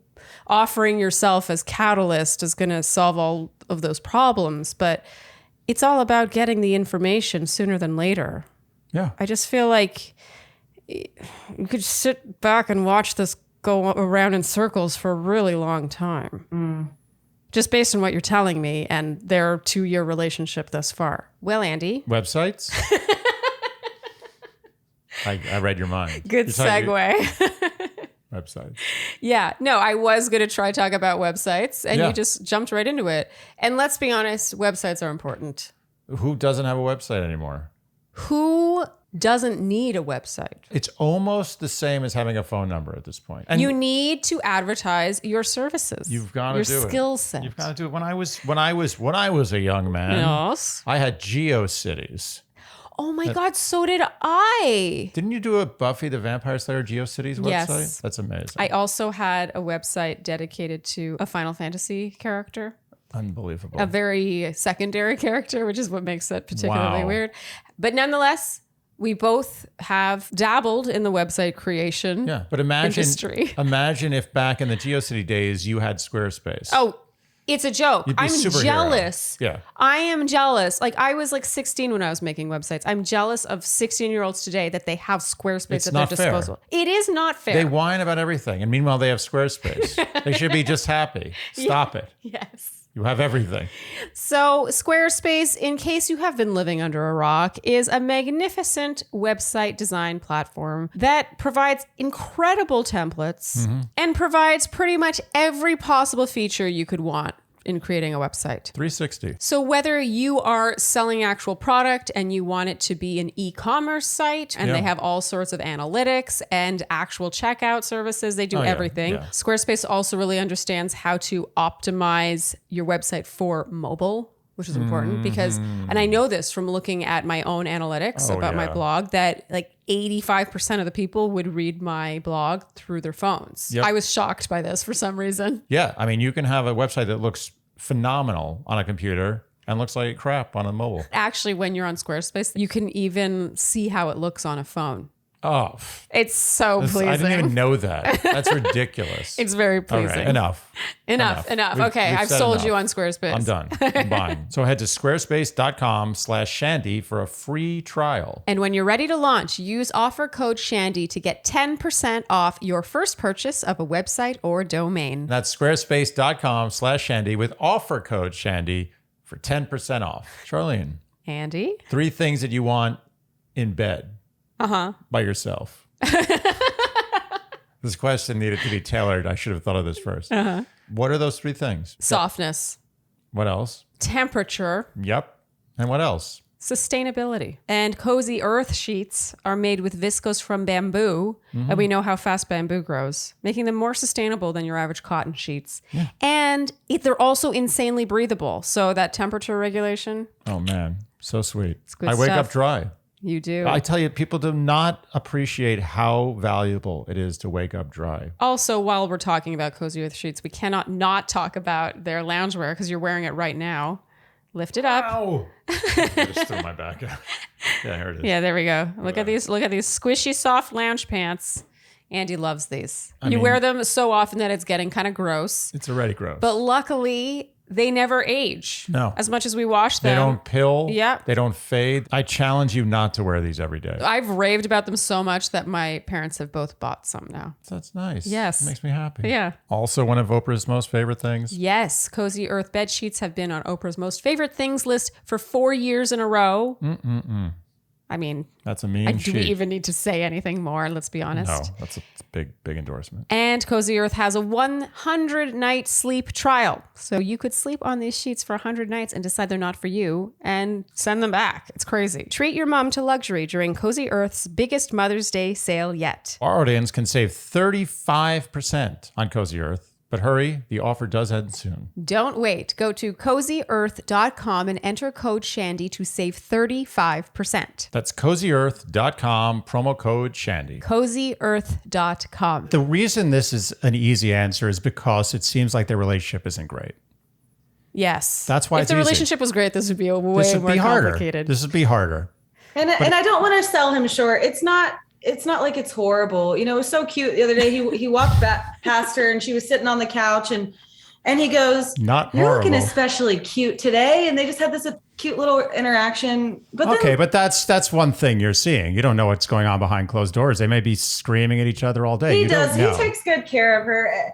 offering yourself as catalyst is going to solve all of those problems, but it's all about getting the information sooner than later. Yeah. I just feel like you could sit back and watch this go around in circles for a really long time. Just based on what you're telling me and their 2-year relationship thus far. Well, Andy. Websites? I read your mind. Good segue. Websites. Yeah. No, I was going to try talk about websites and Yeah. you just jumped right into it. And let's be honest, websites are important. Who doesn't have a website anymore? Who doesn't need a website? It's almost the same as having a phone number at this point. And You need to advertise your services. you've got to your do it. skill set. You've got to do it. When I was a young man, Yes. I had GeoCities. Oh my God, so did I. Didn't you do a Buffy the Vampire Slayer GeoCities website? Yes. That's amazing. I also had a website dedicated to a Final Fantasy character. Unbelievable. A very secondary character, which is what makes it particularly Wow. weird. But nonetheless, we both have dabbled in the website creation. Yeah, but imagine industry. imagine if back in the GeoCity days you had Squarespace. Oh, it's a joke. You'd be a I'm superhero. jealous. Yeah. I am jealous. Like I was like 16 when I was making websites. I'm jealous of 16-year-olds today that they have Squarespace It's at their not fair. disposal. It is not fair. They whine about everything, and meanwhile they have Squarespace. They should be just happy. Stop it. Yes. You have everything. So Squarespace, in case you have been living under a rock, is a magnificent website design platform that provides incredible templates and provides pretty much every possible feature you could want in creating a website. 360. So whether you are selling actual product and you want it to be an e-commerce site and they have all sorts of analytics and actual checkout services, they do everything. yeah. Squarespace also really understands how to optimize your website for mobile, which is important because, and I know this from looking at my own analytics about my blog, that like 85% of the people would read my blog through their phones. Yep. I was shocked by this for some reason. Yeah, I mean, you can have a website that looks phenomenal on a computer and looks like crap on a mobile. Actually, when you're on Squarespace, you can even see how it looks on a phone. Oh, It's so pleasing. I didn't even know that. That's ridiculous. It's very All pleasing. right, enough. Enough. We've- Okay, we've I've said sold enough. you on Squarespace. I'm done. I'm buying. So head to squarespace.com/Shandy for a free trial. And when you're ready to launch, use offer code Shandy to get 10% off your first purchase of a website or domain. That's squarespace.com/Shandy with offer code Shandy for 10% off. Charlene, Andy? 3 things that you want in bed by yourself. This question needed to be tailored. I should have thought of this first. What are those 3 things? Softness, What else? temperature, Yep. And what else? sustainability. And Cozy Earth sheets are made with viscose from bamboo, and we know how fast bamboo grows, making them more sustainable than your average cotton sheets. And they're also insanely breathable. So that temperature regulation, Oh, man. So sweet. good I wake stuff. up dry. you do. I tell you, people do not appreciate how valuable it is to wake up dry. Also, while we're talking about Cozy Earth sheets, we cannot not talk about their loungewear because you're wearing it right now. Lift it up. Ow! I just threw my back out. Yeah, here it is. Yeah, there we go. Look at these squishy, soft lounge pants. Andy loves these. You mean- wear them so often that it's getting kind of gross. It's already gross. But luckily, they never age. No. As much as we wash them. They don't pill. Yeah. They don't fade. I challenge you not to wear these every day. I've raved about them so much that my parents have both bought some now. That's nice. Yes. It makes me happy. Yeah. Also, one of Oprah's most favorite things. Yes, Cozy Earth bed sheets have been on Oprah's most favorite things list for 4 years in a row. I mean, That's a mean do we even need to say anything more? Let's be honest. No, that's a big endorsement. And Cozy Earth has a 100-night sleep trial. So you could sleep on these sheets for 100 nights and decide they're not for you and send them back. It's crazy. Treat your mom to luxury during Cozy Earth's biggest Mother's Day sale yet. Our audience can save 35% on Cozy Earth. But hurry, the offer does end soon. Don't wait. Go to cozyearth.com and enter code Shandy to save 35%. That's cozyearth.com, promo code Shandy. Cozyearth.com. The reason this is an easy answer is because it seems like their relationship isn't great. Yes. That's why if it's the easy. relationship was great, this would be way This would more be harder. complicated. This would be harder. And I don't want to sell him short. It's not like it's horrible. You know, it was so cute. The other day he walked back past her and she was sitting on the couch and he goes, Not "You're horrible. looking especially cute today." And they just had this cute little interaction. But Okay, then, but that's one thing you're seeing. You don't know what's going on behind closed doors. They may be screaming at each other all day. he You don't does. know. He takes good care of her.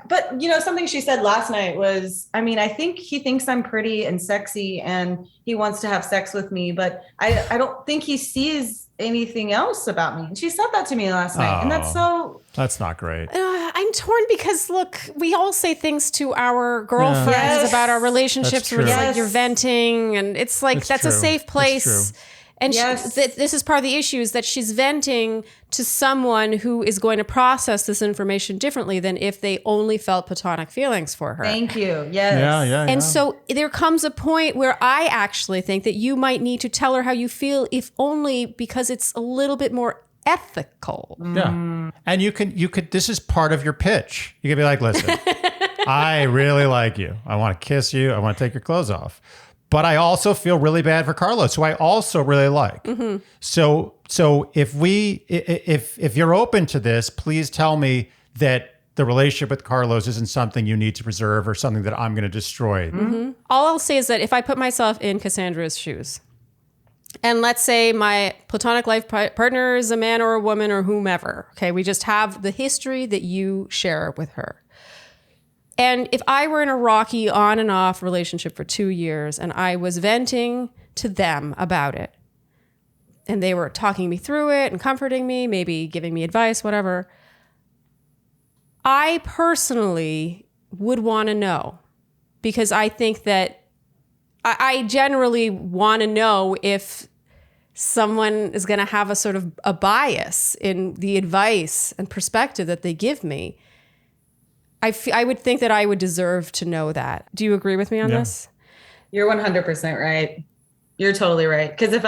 But, you know, something she said last night was, I mean, I think he thinks I'm pretty and sexy and he wants to have sex with me, but I don't think he sees anything else about me. And she said that to me last night. And that's so... That's not great. I'm torn because, look, we all say things to our girlfriends Yes. about our relationships where it's true. like Yes. you're venting and it's like That's that's a true. safe That's place. true. And Yes. this is part of the issue is that she's venting to someone who is going to process this information differently than if they only felt platonic feelings for her. Thank you. Yes. Yeah. And so there comes a point where I actually think that you might need to tell her how you feel, if only because it's a little bit more ethical. Yeah. And you could, this is part of your pitch. You could be like, listen, I really like you. I want to kiss you. I want to take your clothes off. But I also feel really bad for Carlos, who I also really like. Mm-hmm. So if you're open to this, please tell me that the relationship with Carlos isn't something you need to preserve or something that I'm going to destroy. Mm-hmm. All I'll say is that if I put myself in Cassandra's shoes, and let's say my platonic life partner is a man or a woman or whomever, okay, we just have the history that you share with her. And if I were in a rocky on and off relationship for 2 years and I was venting to them about it, and they were talking me through it and comforting me, maybe giving me advice, whatever, I personally would want to know, because I think that I generally want to know if someone is going to have a sort of a bias in the advice and perspective that they give me. I would think that I would deserve to know that. Do you agree with me on this? You're 100% right. You're totally right. Because if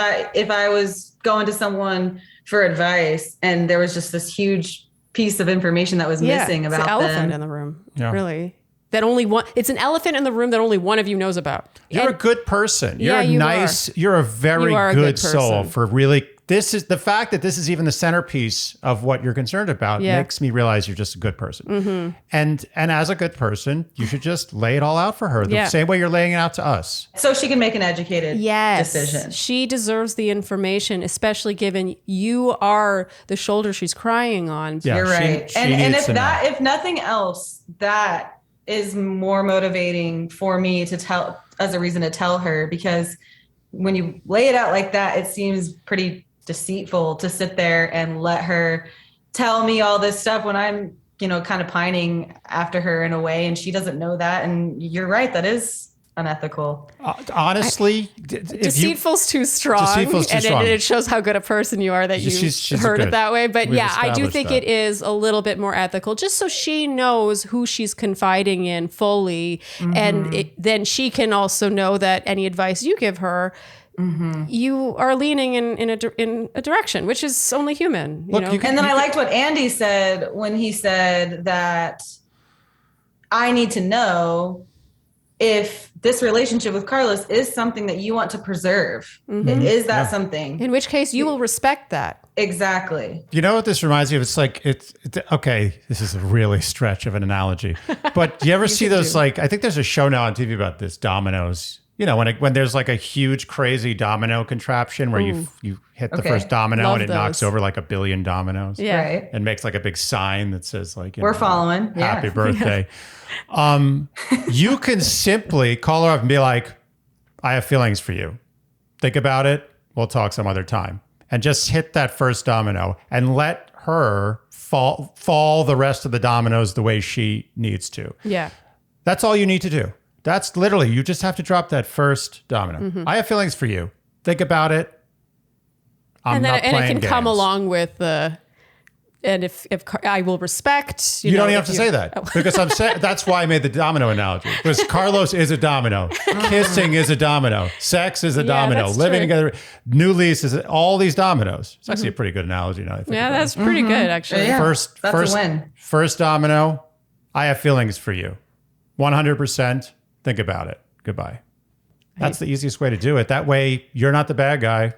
I was going to someone for advice and there was just this huge piece of information that was missing about it's an elephant them, in the room, Yeah. really. That only one. It's an elephant in the room that only one of you knows about. You're a good person. You're Yeah, a you nice, you're a very You are a good good soul person. for really, this is the fact that this is even the centerpiece of what you're concerned about makes me realize you're just a good person. Mm-hmm. And as a good person, you should just lay it all out for her the same way you're laying it out to us. so she can make an educated decision. She deserves the information, especially given you are the shoulder she's crying on. Yeah, You're right. she And needs to know. if nothing else, that is more motivating for me to tell, as a reason to tell her, because when you lay it out like that, it seems pretty deceitful to sit there and let her tell me all this stuff when I'm, kind of pining after her in a way, and she doesn't know that. And you're right, that is unethical. Honestly, Deceitful's too strong. Deceitful's too and strong. it shows how good a person you are that you She's heard good. it that way. But We've I do established think that. it is a little bit more ethical, just so she knows who she's confiding in fully. And then she can also know that any advice you give her, you are leaning in a direction, which is only human. Look, you can- And then I liked what Andy said when he said that I need to know if this relationship with Carlos is something that you want to preserve. Is that something? In which case, you will respect that. Exactly. You know what this reminds me of? It's like, it's okay, this is a really stretch of an analogy. But do you ever see those, like, I think there's a show now on TV about this, dominoes. When there's like a huge, crazy domino contraption where you hit the first domino Love and it knocks those. over like 1 billion dominoes. Yeah. Right. And makes like a big sign that says like, We're following. happy Yeah. birthday. You can simply call her up and be like, I have feelings for you. Think about it. We'll talk some other time. and just hit that first domino and let her fall the rest of the dominoes the way she needs to. Yeah. That's all you need to do. That's literally, you just have to drop that first domino. Mm-hmm. I have feelings for you. Think about it. I'm not playing it can games. come along with the, and if I will respect. You don't even have to say that because I'm saying that's why I made the domino analogy. Because Carlos is a domino, kissing is a domino, sex is a domino, that's living true. together, new lease is all these dominoes. It's actually a pretty good analogy now. I think Yeah, about that's pretty good actually. Yeah. First, That's a win. First domino. I have feelings for you, 100%. Think about it. Goodbye. That's the easiest way to do it. That way, you're not the bad guy.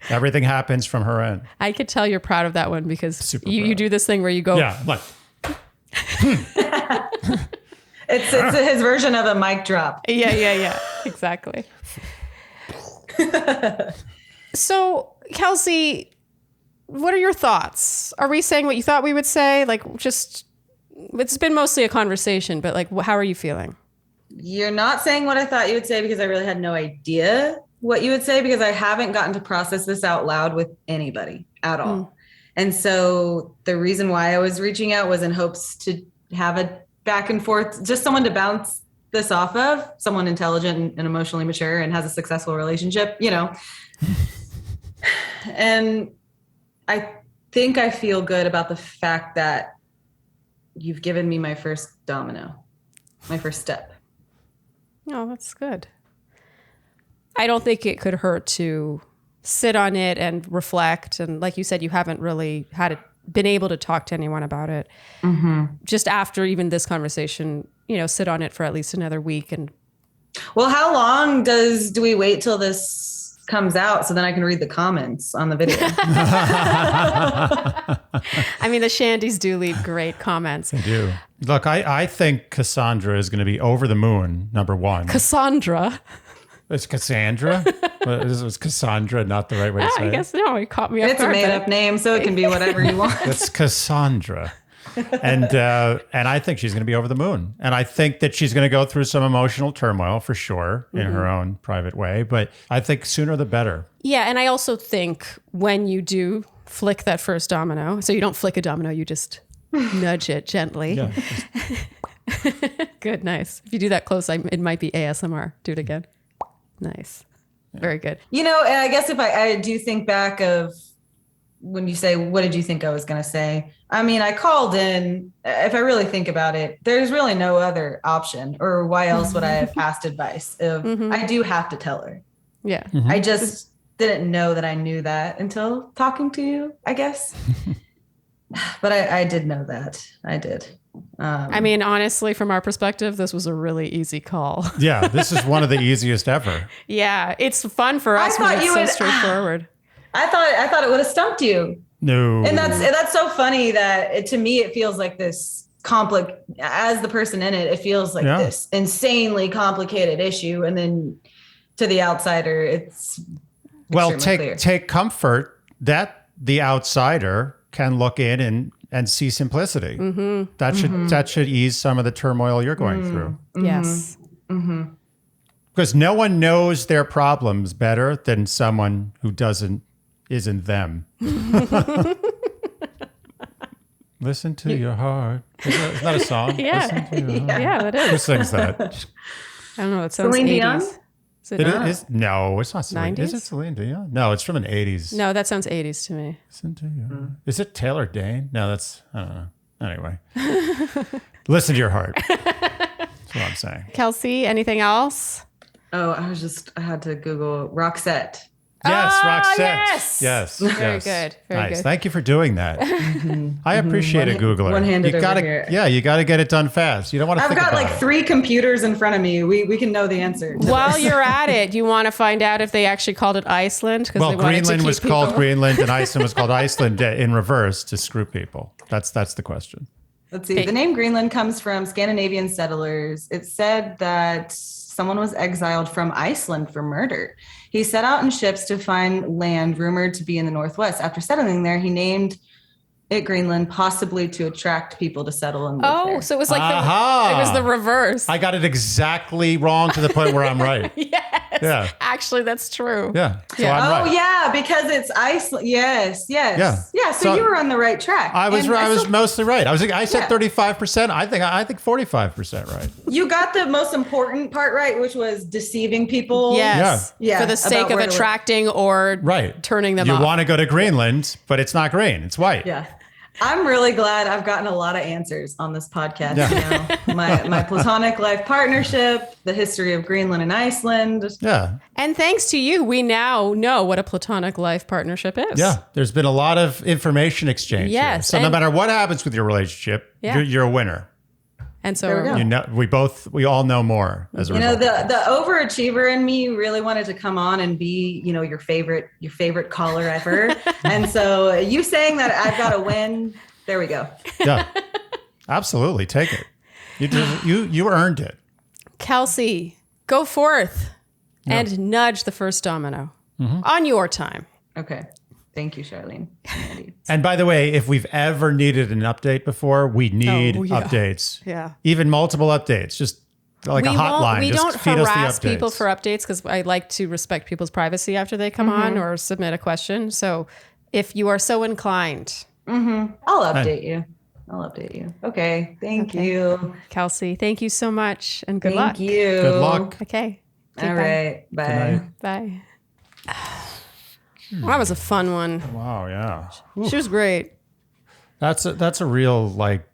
Everything happens from her end. I could tell you're proud of that one because Super you proud. do this thing where you go, Yeah, like It's his version of a mic drop. yeah, exactly. So, Kelsey, what are your thoughts? Are we saying what you thought we would say? Like, just, it's been mostly a conversation, but like, how are you feeling? You're not saying what I thought you would say because I really had no idea what you would say because I haven't gotten to process this out loud with anybody at all. And so the reason why I was reaching out was in hopes to have a back and forth, just someone to bounce this off of, someone intelligent and emotionally mature and has a successful relationship, you know. And I think I feel good about the fact that you've given me my first domino, my first step. Oh, that's good. I don't think it could hurt to sit on it and reflect. And like you said, you haven't really been able to talk to anyone about it. Just after even this conversation, you know, sit on it for at least another week. And well, how long do we wait till this comes out so then I can read the comments on the video? I mean, the Shandys do leave great comments. they do. Look, I think Cassandra is going to be over the moon, number one. Cassandra. It's Cassandra? Was Cassandra not the right way to say I guess no, it caught me off It's a guard. made up name, so it can be whatever you want. It's Cassandra. And I think she's going to be over the moon. And I think that she's going to go through some emotional turmoil for sure in her own private way. But I think sooner the better. Yeah, and I also think when you do flick that first domino, so you don't flick a domino, you just nudge it gently. Yeah. Good, nice. If you do that close, it might be ASMR. Do it again. Nice. Very good. You know, and I guess if I do think back of when you say, what did you think I was going to say? I mean, I called in, if I really think about it, there's really no other option, or why else would I have asked advice? I do have to tell her. Yeah. I just didn't know that I knew that until talking to you, I guess. But I did know that. I did. I mean, honestly, from our perspective, this was a really easy call. Yeah, this is one of the easiest ever. Yeah, it's fun for us thought when it's you so would- straightforward. I thought it would have stumped you. No. And that's so funny that to me, it feels like this as the person in it, it feels like this insanely complicated issue. And then to the outsider, it's clear. Take comfort that the outsider can look in and see simplicity. That should ease some of the turmoil you're going through. Yes. Because no one knows their problems better than someone who isn't them. Listen to your heart. Isn't that a song? Yeah. Listen to your heart. Yeah, that Who is. sings that? I don't know. It sounds Celine 80s. Dion? Is it It not? is, no, it's not Celine. Is it 90s? Celine Dion? No, it's from an 80s. No, that sounds 80s to me. Listen to your heart. Is it Taylor Dane? No, I don't know. Anyway. Listen to your heart. That's what I'm saying. Kelsey, anything else? Oh, I had to Google Roxette. Yes, Ah, Roxette. yes. Yes. Very yes. good. Very nice. good. Thank you for doing that. I appreciate it, Googler. One-handed you over gotta, here. Yeah, you got to get it done fast. You don't want to I've think got about like it. 3 computers in front of me. We can know the answer. to While this. you're at it, you want to find out if they actually called it Iceland? Well, they wanted to Greenland keep was people- called Greenland and Iceland was called Iceland in reverse to screw people. That's the question. Let's see. The name Greenland comes from Scandinavian settlers. It said that someone was exiled from Iceland for murder. He set out in ships to find land rumored to be in the Northwest. After settling there, he named it Greenland, possibly to attract people to settle and live Oh, there. so it was like Aha! it was the reverse. I got it exactly wrong to the point where I'm right. Yes. Yeah. Actually, that's true. Yeah. So Yeah. I'm right. yeah, because it's Iceland. Yes. Yeah. So you were on the right track. I was And I was mostly right. I said Yeah. 35%. I think 45% right. You got the most important part right, which was deceiving people. Yes. Yeah. For the sake of where to live. attracting or Right. turning them You off. want to go to Greenland, but it's not green. It's white. Yeah. I'm really glad I've gotten a lot of answers on this podcast. Yeah. You know, my platonic life partnership, the history of Greenland and Iceland. Yeah. And thanks to you, we now know what a platonic life partnership is. Yeah. There's been a lot of information exchange. here. Yes, So no and- matter what happens with your relationship, Yeah. you're a winner. And so There we go. You know, we all know more as a You know, result. the overachiever in me really wanted to come on and be, you know, your favorite caller ever. And so you saying that I've got to win, there we go. Yeah. Absolutely. Take it. You earned it. Kelsey, go forth and nudge the first domino on your time. Okay. Thank you, Sharleen. Andy. And by the way, if we've ever needed an update before, we need Oh, yeah. updates. Yeah. Even multiple updates. Just like a hotline. We Just don't feed us the harass people updates. for updates because I like to respect people's privacy after they come on or submit a question. So if you are so inclined, I'll update you. Okay. Thank you. Kelsey, thank you so much and good luck. Thank you. Good luck. Okay. Okay, All bye. right. Good Bye. night. Bye. Well, that was a fun one. Wow. Yeah. She was great. That's a real like.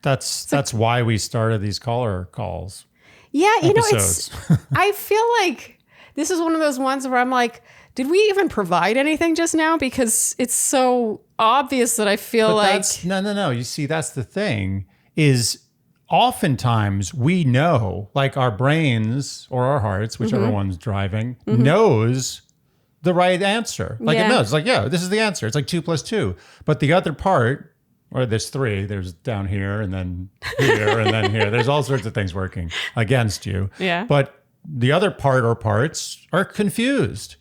That's why we started these caller calls. Yeah, you know, Episodes. I feel like this is one of those ones where I'm like, did we even provide anything just now? Because it's so obvious that I feel But like that's, no. You see, that's the thing is oftentimes we know, like our brains or our hearts, whichever Mm-hmm. one's driving, knows the right answer. Like Yeah. it knows, like, yeah, this is the answer. It's like 2 + 2. But the other part, or there's 3, there's down here and then here and then here. There's all sorts of things working against you. Yeah. But the other part or parts are confused.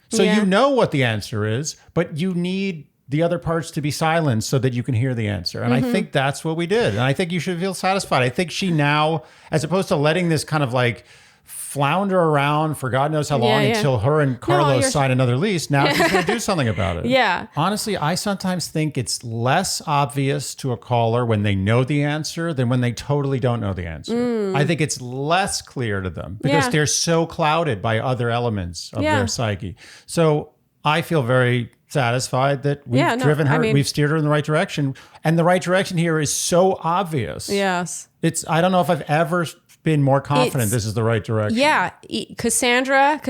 So Yeah. you know what the answer is, but you need the other parts to be silenced so that you can hear the answer. And I think that's what we did. And I think you should feel satisfied. I think she now, as opposed to letting this kind of like flounder around for God knows how long Yeah. until her and Carlos you're- sign another lease, now she's going to do something about it. Yeah. Honestly, I sometimes think it's less obvious to a caller when they know the answer than when they totally don't know the answer. I think it's less clear to them because Yeah. they're so clouded by other elements of Yeah. their psyche. So I feel very satisfied that we've Yeah, no, driven her, I mean- we've steered her in the right direction. And the right direction here is so obvious. yes. I don't know if I've ever been more confident It's- this is the right direction. Yeah, Cassandra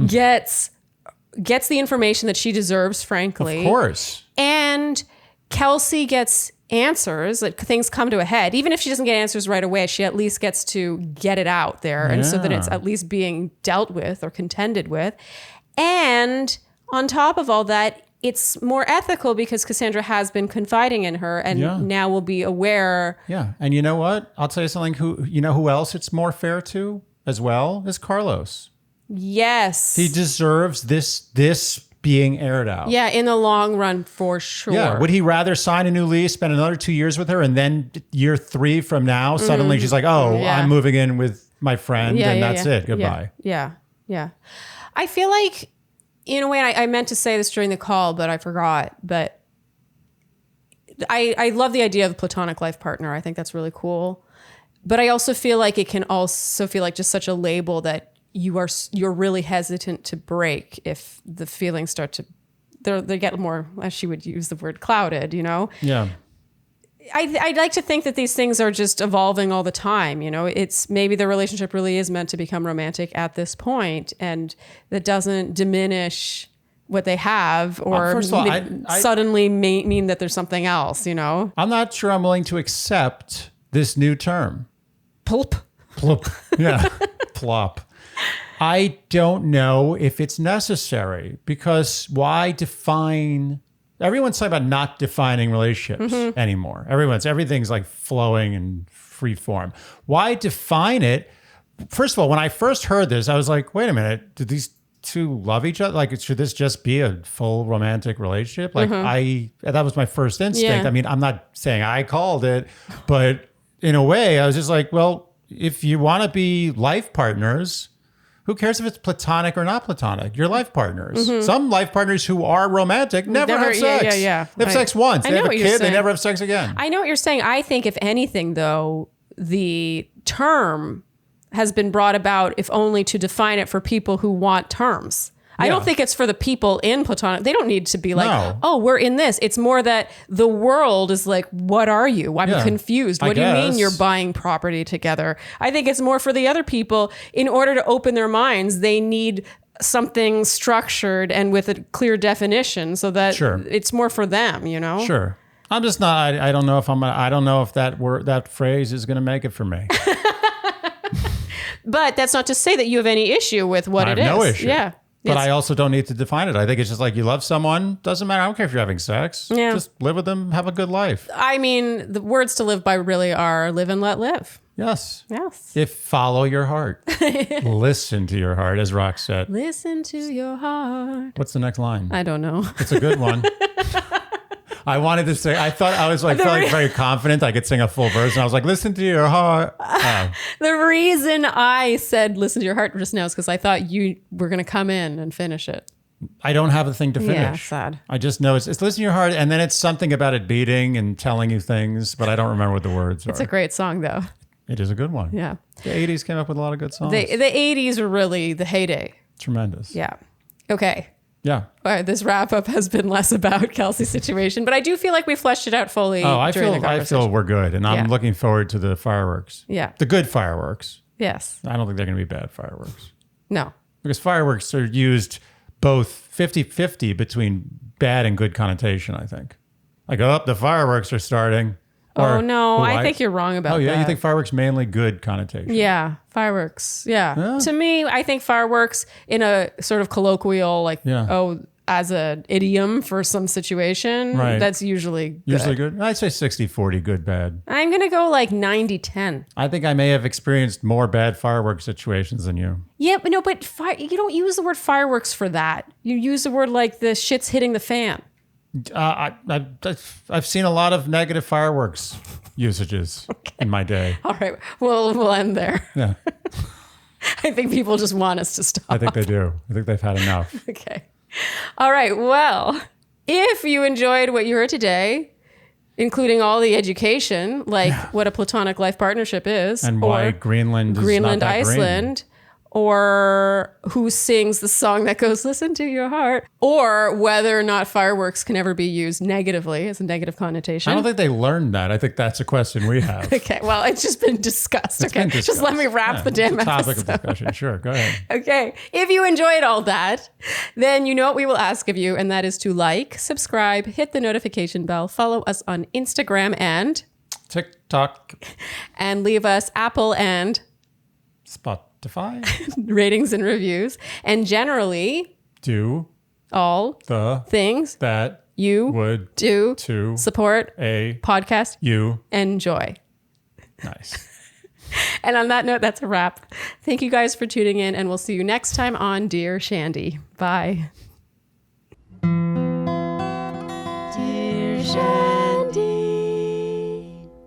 gets the information that she deserves, frankly. Of course. And Kelsey gets answers, like things come to a head. Even if she doesn't get answers right away, she at least gets to get it out there. And so that it's Yeah. at least being dealt with or contended with. And on top of all that, it's more ethical because Cassandra has been confiding in her and Yeah. now will be aware. Yeah. And you know what? I'll tell you something. Who else it's more fair to as well is Carlos. Yes. He deserves this being aired out. Yeah, in the long run, for sure. Yeah. Would he rather sign a new lease, spend another 2 years with her, and then year 3 from now, suddenly she's like, oh, Yeah. I'm moving in with my friend and that's it. Goodbye. Yeah. I feel like, in a way, I meant to say this during the call, but I forgot. But I love the idea of a platonic life partner. I think that's really cool. But I also feel like it can also feel like just such a label that you're really hesitant to break if the feelings start to they get more, as she would use the word, clouded. You know. Yeah. I'd like to think that these things are just evolving all the time. You know, it's maybe the relationship really is meant to become romantic at this point, and that doesn't diminish what they have or First of all, I suddenly mean that there's something else, you know? I'm not sure I'm willing to accept this new term. Pulp. Plop. Yeah. Plop. I don't know if it's necessary because why define? Everyone's talking about not defining relationships anymore. Everything's like flowing and free form. Why define it? First of all, when I first heard this, I was like, wait a minute, did these two love each other? Like, should this just be a full romantic relationship? Like that was my first instinct. Yeah. I mean, I'm not saying I called it, but in a way I was just like, well, if you want to be life partners, Who cares if it's platonic or not platonic? Your life partners. Some life partners who are romantic never have sex. Yeah. They have sex once. I They know have a what you're kid. They saying. never have sex again. I know what you're saying. I think if anything, though, the term has been brought about if only to define it for people who want terms. I don't think it's for the people in platonic. They don't need to be like, oh, we're in this. It's more that the world is like, what are you? I'm confused. What do you mean you're buying property together? I think it's more for the other people. In order to open their minds, they need something structured and with a clear definition so that it's more for them, you know? Sure. I'm just not, I don't know if I don't know if that word, that phrase is going to make it for me. But that's not to say that you have any issue with what it is. I have no issue. Yeah. But I also don't need to define it. I think it's just like you love someone, doesn't matter. I don't care if you're having sex. Yeah. Just live with them, have a good life. I mean, the words to live by really are live and let live. Yes. Yes. If follow your heart. Listen to your heart, as Rock said. Listen to your heart. What's the next line? I don't know. It's a good one. I wanted to say, I thought I was like feeling very confident I could sing a full verse. And I was like, listen to your heart. The reason I said listen to your heart just now is because I thought you were going to come in and finish it. I don't have a thing to finish. Yeah, sad. I just know it's listen to your heart. And then it's something about it beating and telling you things, but I don't remember what the words are. It's a great song, though. It is a good one. Yeah. The 80s came up with a lot of good songs. The 80s were really the heyday. Tremendous. Yeah. Okay. Yeah. All right, this wrap up has been less about Kelsey's situation, but I do feel like we fleshed it out fully. Oh, I during the feel conversation. we're good, and I'm looking forward to the fireworks. Yeah. The good fireworks. Yes. I don't think they're going to be bad fireworks No. because fireworks are used both 50-50 between bad and good connotation. I think. Like, oh, the fireworks are starting. Oh no, I think you're wrong about that. Oh yeah, you think fireworks mainly good connotation? Yeah, fireworks. Yeah. To me, I think fireworks in a sort of colloquial, like, as an idiom for some situation, that's usually good. Usually good. I'd say 60-40, good, bad. I'm going to go like 90-10. I think I may have experienced more bad fireworks situations than you. Yeah, but no, but you don't use the word fireworks for that. You use the word like the shit's hitting the fan. I've seen a lot of negative fireworks usages in my day. All right, we'll end there. Yeah. I think people just want us to stop. I think they do. I think they've had enough. Okay. All right. Well, if you enjoyed what you heard today, including all the education, like what a platonic life partnership is, and why Greenland is not that Iceland, or who sings the song that goes, listen to your heart, or whether or not fireworks can ever be used negatively as a negative connotation. I don't think they learned that. I think that's a question we have. Okay, well, it's just been discussed. Just let me wrap the damn it's a topic episode. of discussion. Sure, go ahead. Okay, if you enjoyed all that, then you know what we will ask of you, and that is to like, subscribe, hit the notification bell, follow us on Instagram and TikTok, and leave us Apple and Spotify. ratings and reviews, and generally do all the things that you would do to support a podcast you enjoy. Nice. And on that note, that's a wrap. Thank you guys for tuning in, and we'll see you next time on Dear Shandy. Bye. Dear Shandy.